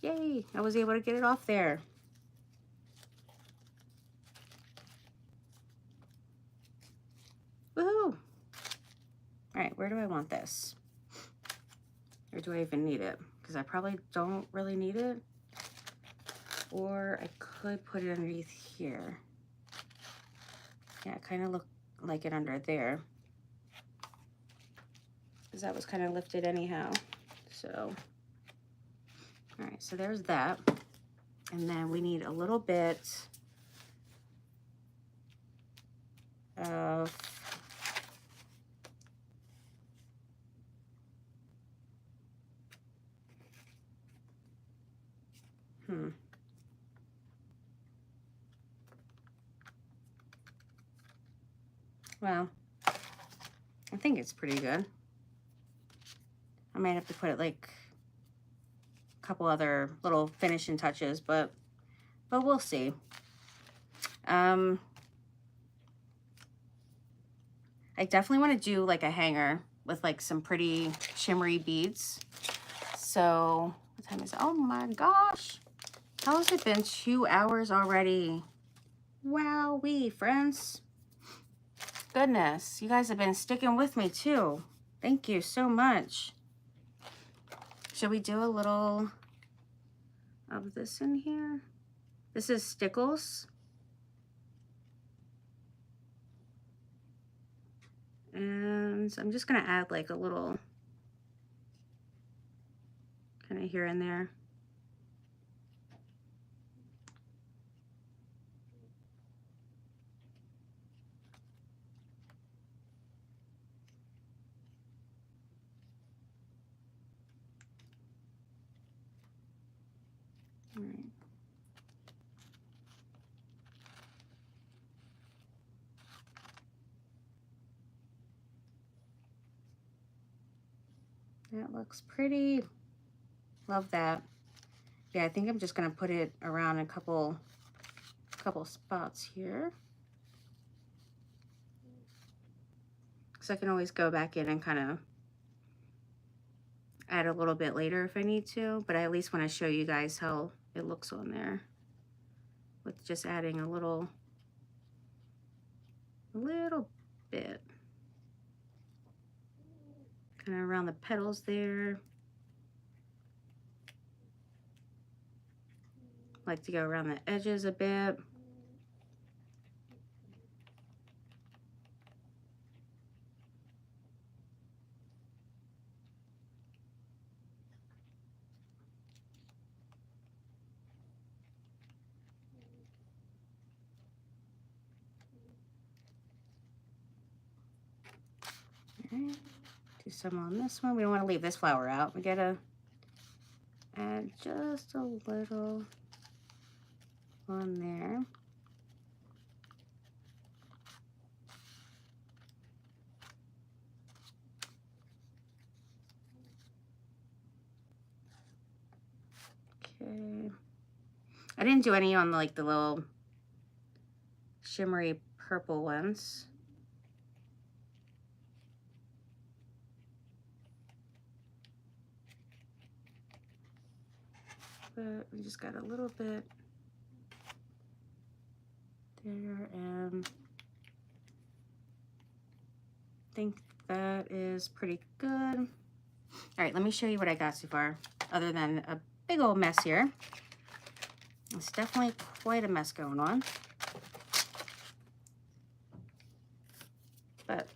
yay, I was able to get it off there. Woohoo! All right, where do I want this? Or do I even need it? Because I probably don't really need it. Or I could put it underneath here. Yeah, it kind of looked like it under there. Because that was kind of lifted anyhow. So, all right, so there's that. And then we need a little bit of well, I think it's pretty good. I might have to put it like a couple other little finishing touches, but we'll see. I definitely want to do like a hanger with like some pretty shimmery beads. So what time is it? Oh my gosh. How has it been 2 hours already? Wowee, friends. Goodness, you guys have been sticking with me too. Thank you so much. Should we do a little of this in here? This is stickles. And I'm just gonna add like a little kind of here and there. All right. That looks pretty. Love that. Yeah, I think I'm just gonna put it around a couple spots here. So I can always go back in and kind of add a little bit later if I need to, but I at least want to show you guys how it looks on there with just adding a little bit kind of around the petals there. Like to go around the edges a bit. All right, do some on this one. We don't want to leave this flower out. We gotta add just a little on there. Okay. I didn't do any on like the little shimmery purple ones. But we just got a little bit there, and I think that is pretty good. All right, let me show you what I got so far, other than a big old mess here. It's definitely quite a mess going on. But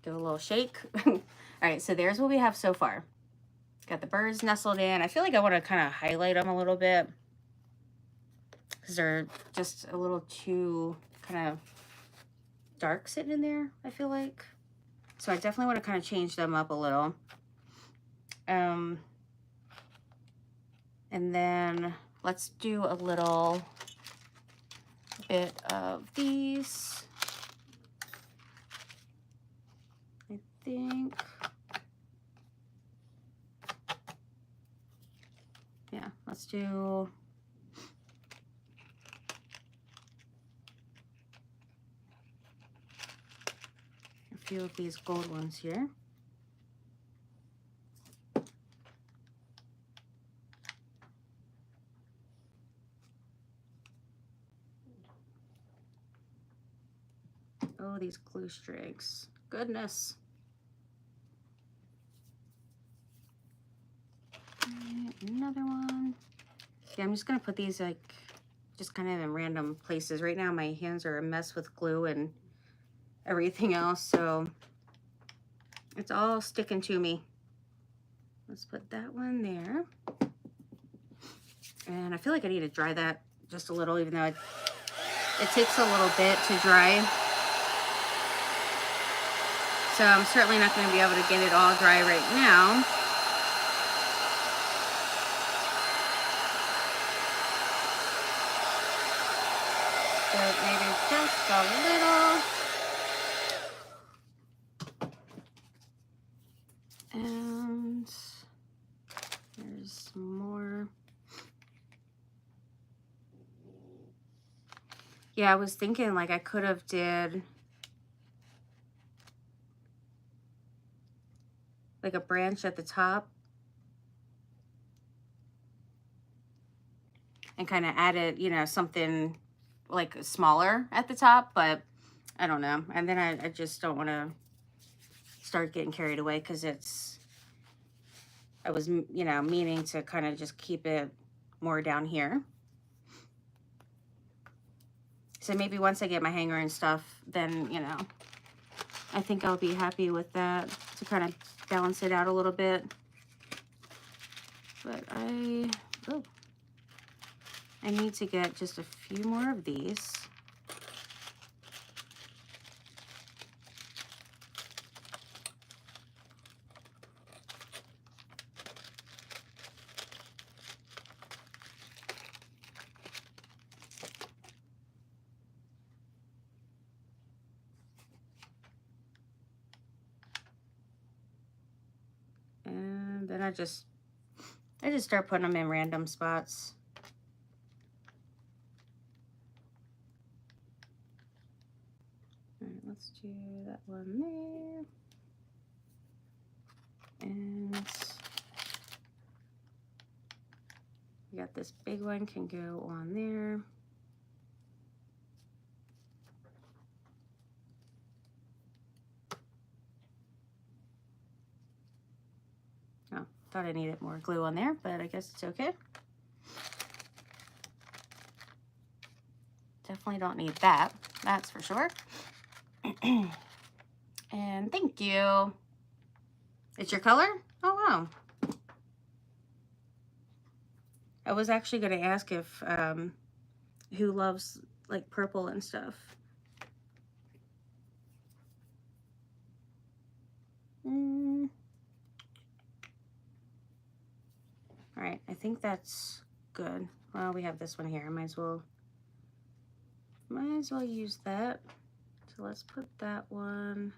give it a little shake. All right, so there's what we have so far. Got the birds nestled in. I feel like I want to kind of highlight them a little bit because they're just a little too kind of dark sitting in there, I feel like. So I definitely want to kind of change them up a little. And then let's do a little bit of these. I think. Yeah, let's do a few of these gold ones here. Oh, these glue streaks. Goodness. Right, another one. Yeah, I'm just gonna put these like just kind of in random places. Right now my hands are a mess with glue and everything else, so it's all sticking to me. Let's put that one there. And I feel like I need to dry that just a little, even though it takes a little bit to dry. So I'm certainly not going to be able to get it all dry right now. But maybe just a little. And there's more. Yeah, I was thinking like I could have did like a branch at the top and kind of added, you know, something like smaller at the top, but I don't know. And then I just don't want to start getting carried away because I was, you know, meaning to kind of just keep it more down here. So maybe once I get my hanger and stuff, then, you know, I think I'll be happy with that to kind of balance it out a little bit. But I need to get just a few more of these. And then I just start putting them in random spots. All right, let's do that one there. And we got this big one can go on there. Oh, thought I needed more glue on there, but I guess it's okay. Definitely don't need that, that's for sure. And thank you. It's your color? Oh, wow. I was actually going to ask if who loves like purple and stuff. All right, I think that's good. Well, we have this one here. Might as well use that. So let's put that one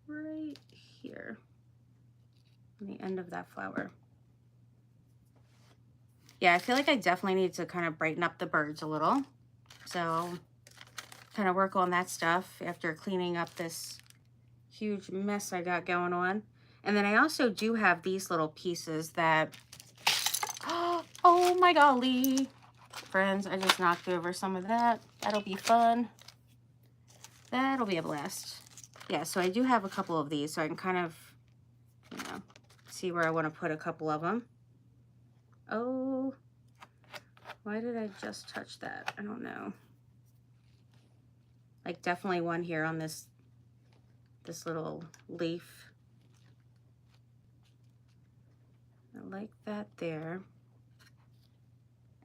right here on the end of that flower. Yeah, I feel like I definitely need to kind of brighten up the birds a little. So kind of work on that stuff after cleaning up this huge mess I got going on. And then I also do have these little pieces that, oh my golly. Friends, I just knocked over some of that. That'll be fun. That'll be a blast. Yeah, so I do have a couple of these, so I can kind of, you know, see where I want to put a couple of them. Oh, why did I just touch that? I don't know. Like definitely one here on this little leaf. I like that there.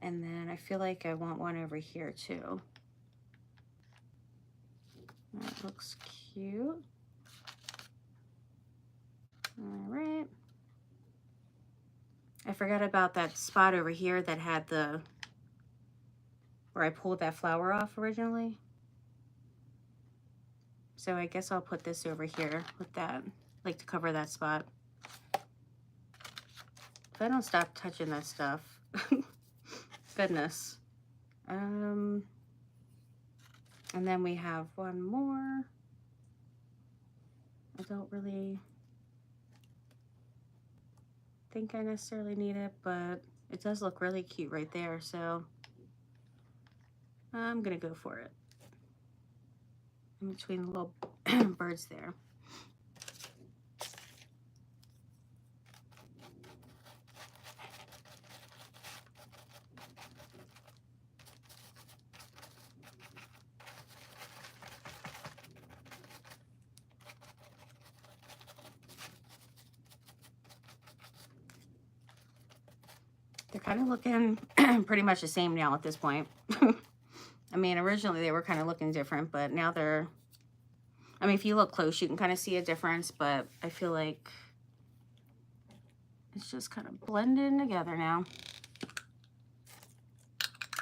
And then I feel like I want one over here too. That looks cute. All right. I forgot about that spot over here that had the, where I pulled that flower off originally. So I guess I'll put this over here with that, like to cover that spot. If I don't stop touching that stuff, goodness. And then we have one more. I don't really think I necessarily need it, but it does look really cute right there, so I'm gonna go for it. in between the little birds there. They're kind of looking pretty much the same now at this point. I mean, originally they were kind of looking different, but now they're, I mean, if you look close, you can kind of see a difference, but I feel like it's just kind of blending together now.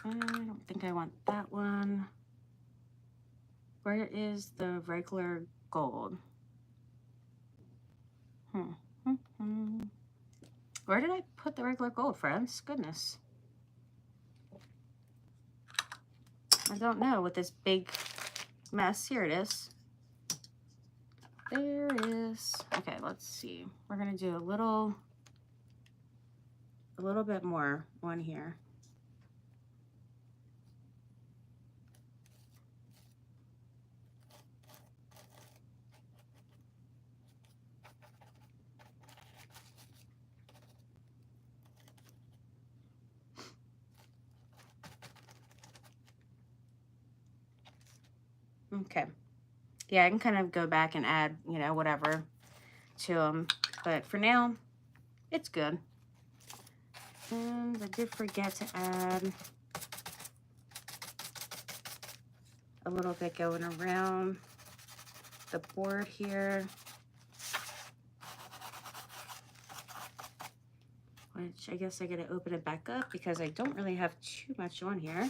I don't think I want that one. Where is the regular gold? Where did I put the regular gold, friends? Goodness. I don't know with this big mess. Here it is. There it is. Okay, let's see. We're gonna do a little bit more on here. Okay. Yeah, I can kind of go back and add, you know, whatever to them. But for now, it's good. And I did forget to add a little bit going around the board here. Which I guess I gotta open it back up because I don't really have too much on here.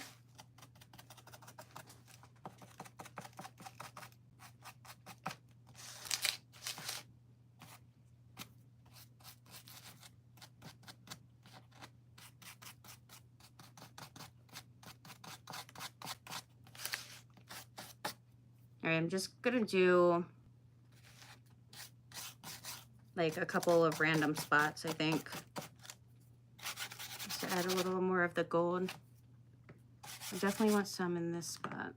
All right, I'm just gonna do like a couple of random spots, I think. Just to add a little more of the gold. I definitely want some in this spot.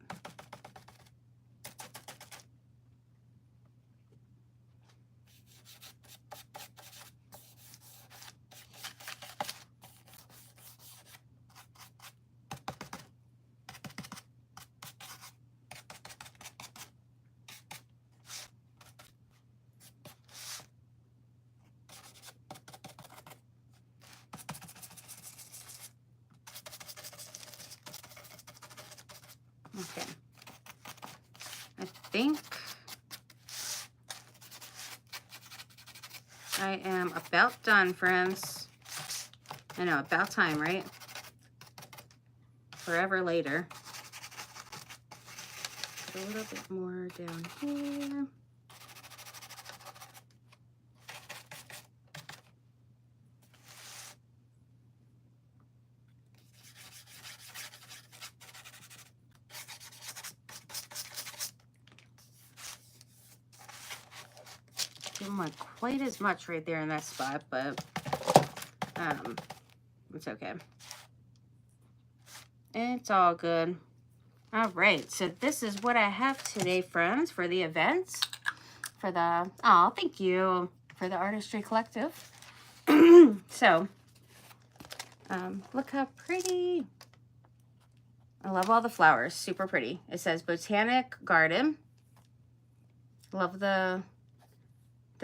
Okay, I think I am about done, friends. I know, about time, right? Forever later. Put a little bit more down here. Didn't want quite as much right there in that spot, but it's okay. It's all good. All right, so this is what I have today, friends, for the events. For the, oh, thank you for the Artistry Collective. So, look how pretty. I love all the flowers, super pretty. It says Botanic Garden. Love the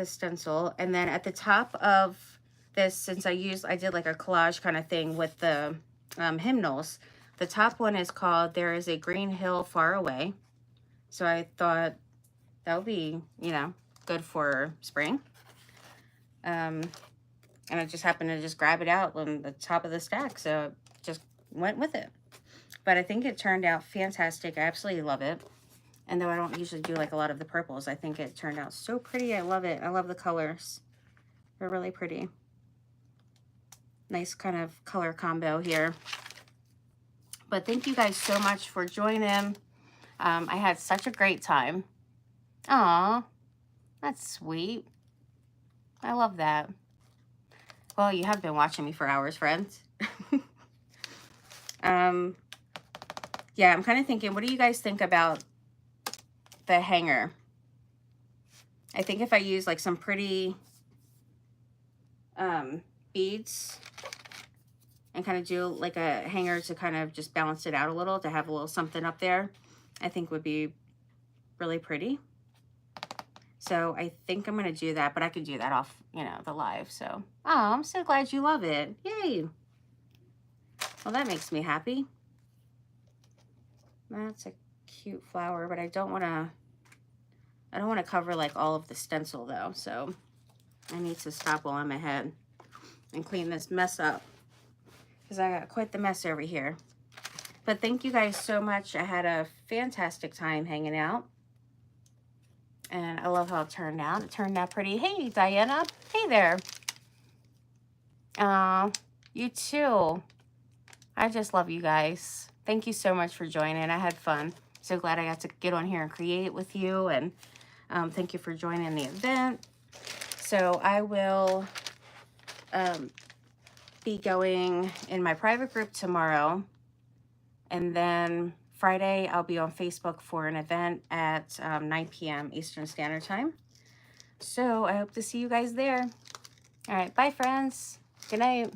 stencil. And then at the top of this, since I did like a collage kind of thing with the hymnals, the top one is called There Is a Green Hill Far Away. So I thought that would be, you know, good for spring. And I just happened to just grab it out on the top of the stack, so just went with it. But I think it turned out fantastic. I absolutely love it. And though I don't usually do like a lot of the purples, I think it turned out so pretty. I love it. I love the colors. They're really pretty. Nice kind of color combo here. But thank you guys so much for joining. I had such a great time. Aw, that's sweet. I love that. Well, you have been watching me for hours, friends. Yeah, I'm kind of thinking, what do you guys think about the hanger. I think if I use like some pretty beads and kind of do like a hanger to kind of just balance it out a little, to have a little something up there, I think would be really pretty. So I think I'm going to do that, but I could do that off, you know, the live. So, oh, I'm so glad you love it. Yay. Well, that makes me happy. That's a cute flower, but I don't want to cover like all of the stencil though. So I need to stop while I'm ahead and clean this mess up, because I got quite the mess over here. But thank you guys so much. I had a fantastic time hanging out. And I love how it turned out. It turned out pretty. Hey, Diana. Hey there. You too. I just love you guys. Thank you so much for joining. I had fun. So glad I got to get on here and create with you. And thank you for joining the event. So I will be going in my private group tomorrow. And then Friday, I'll be on Facebook for an event at 9 p.m. Eastern Standard Time. So I hope to see you guys there. All right. Bye, friends. Good night.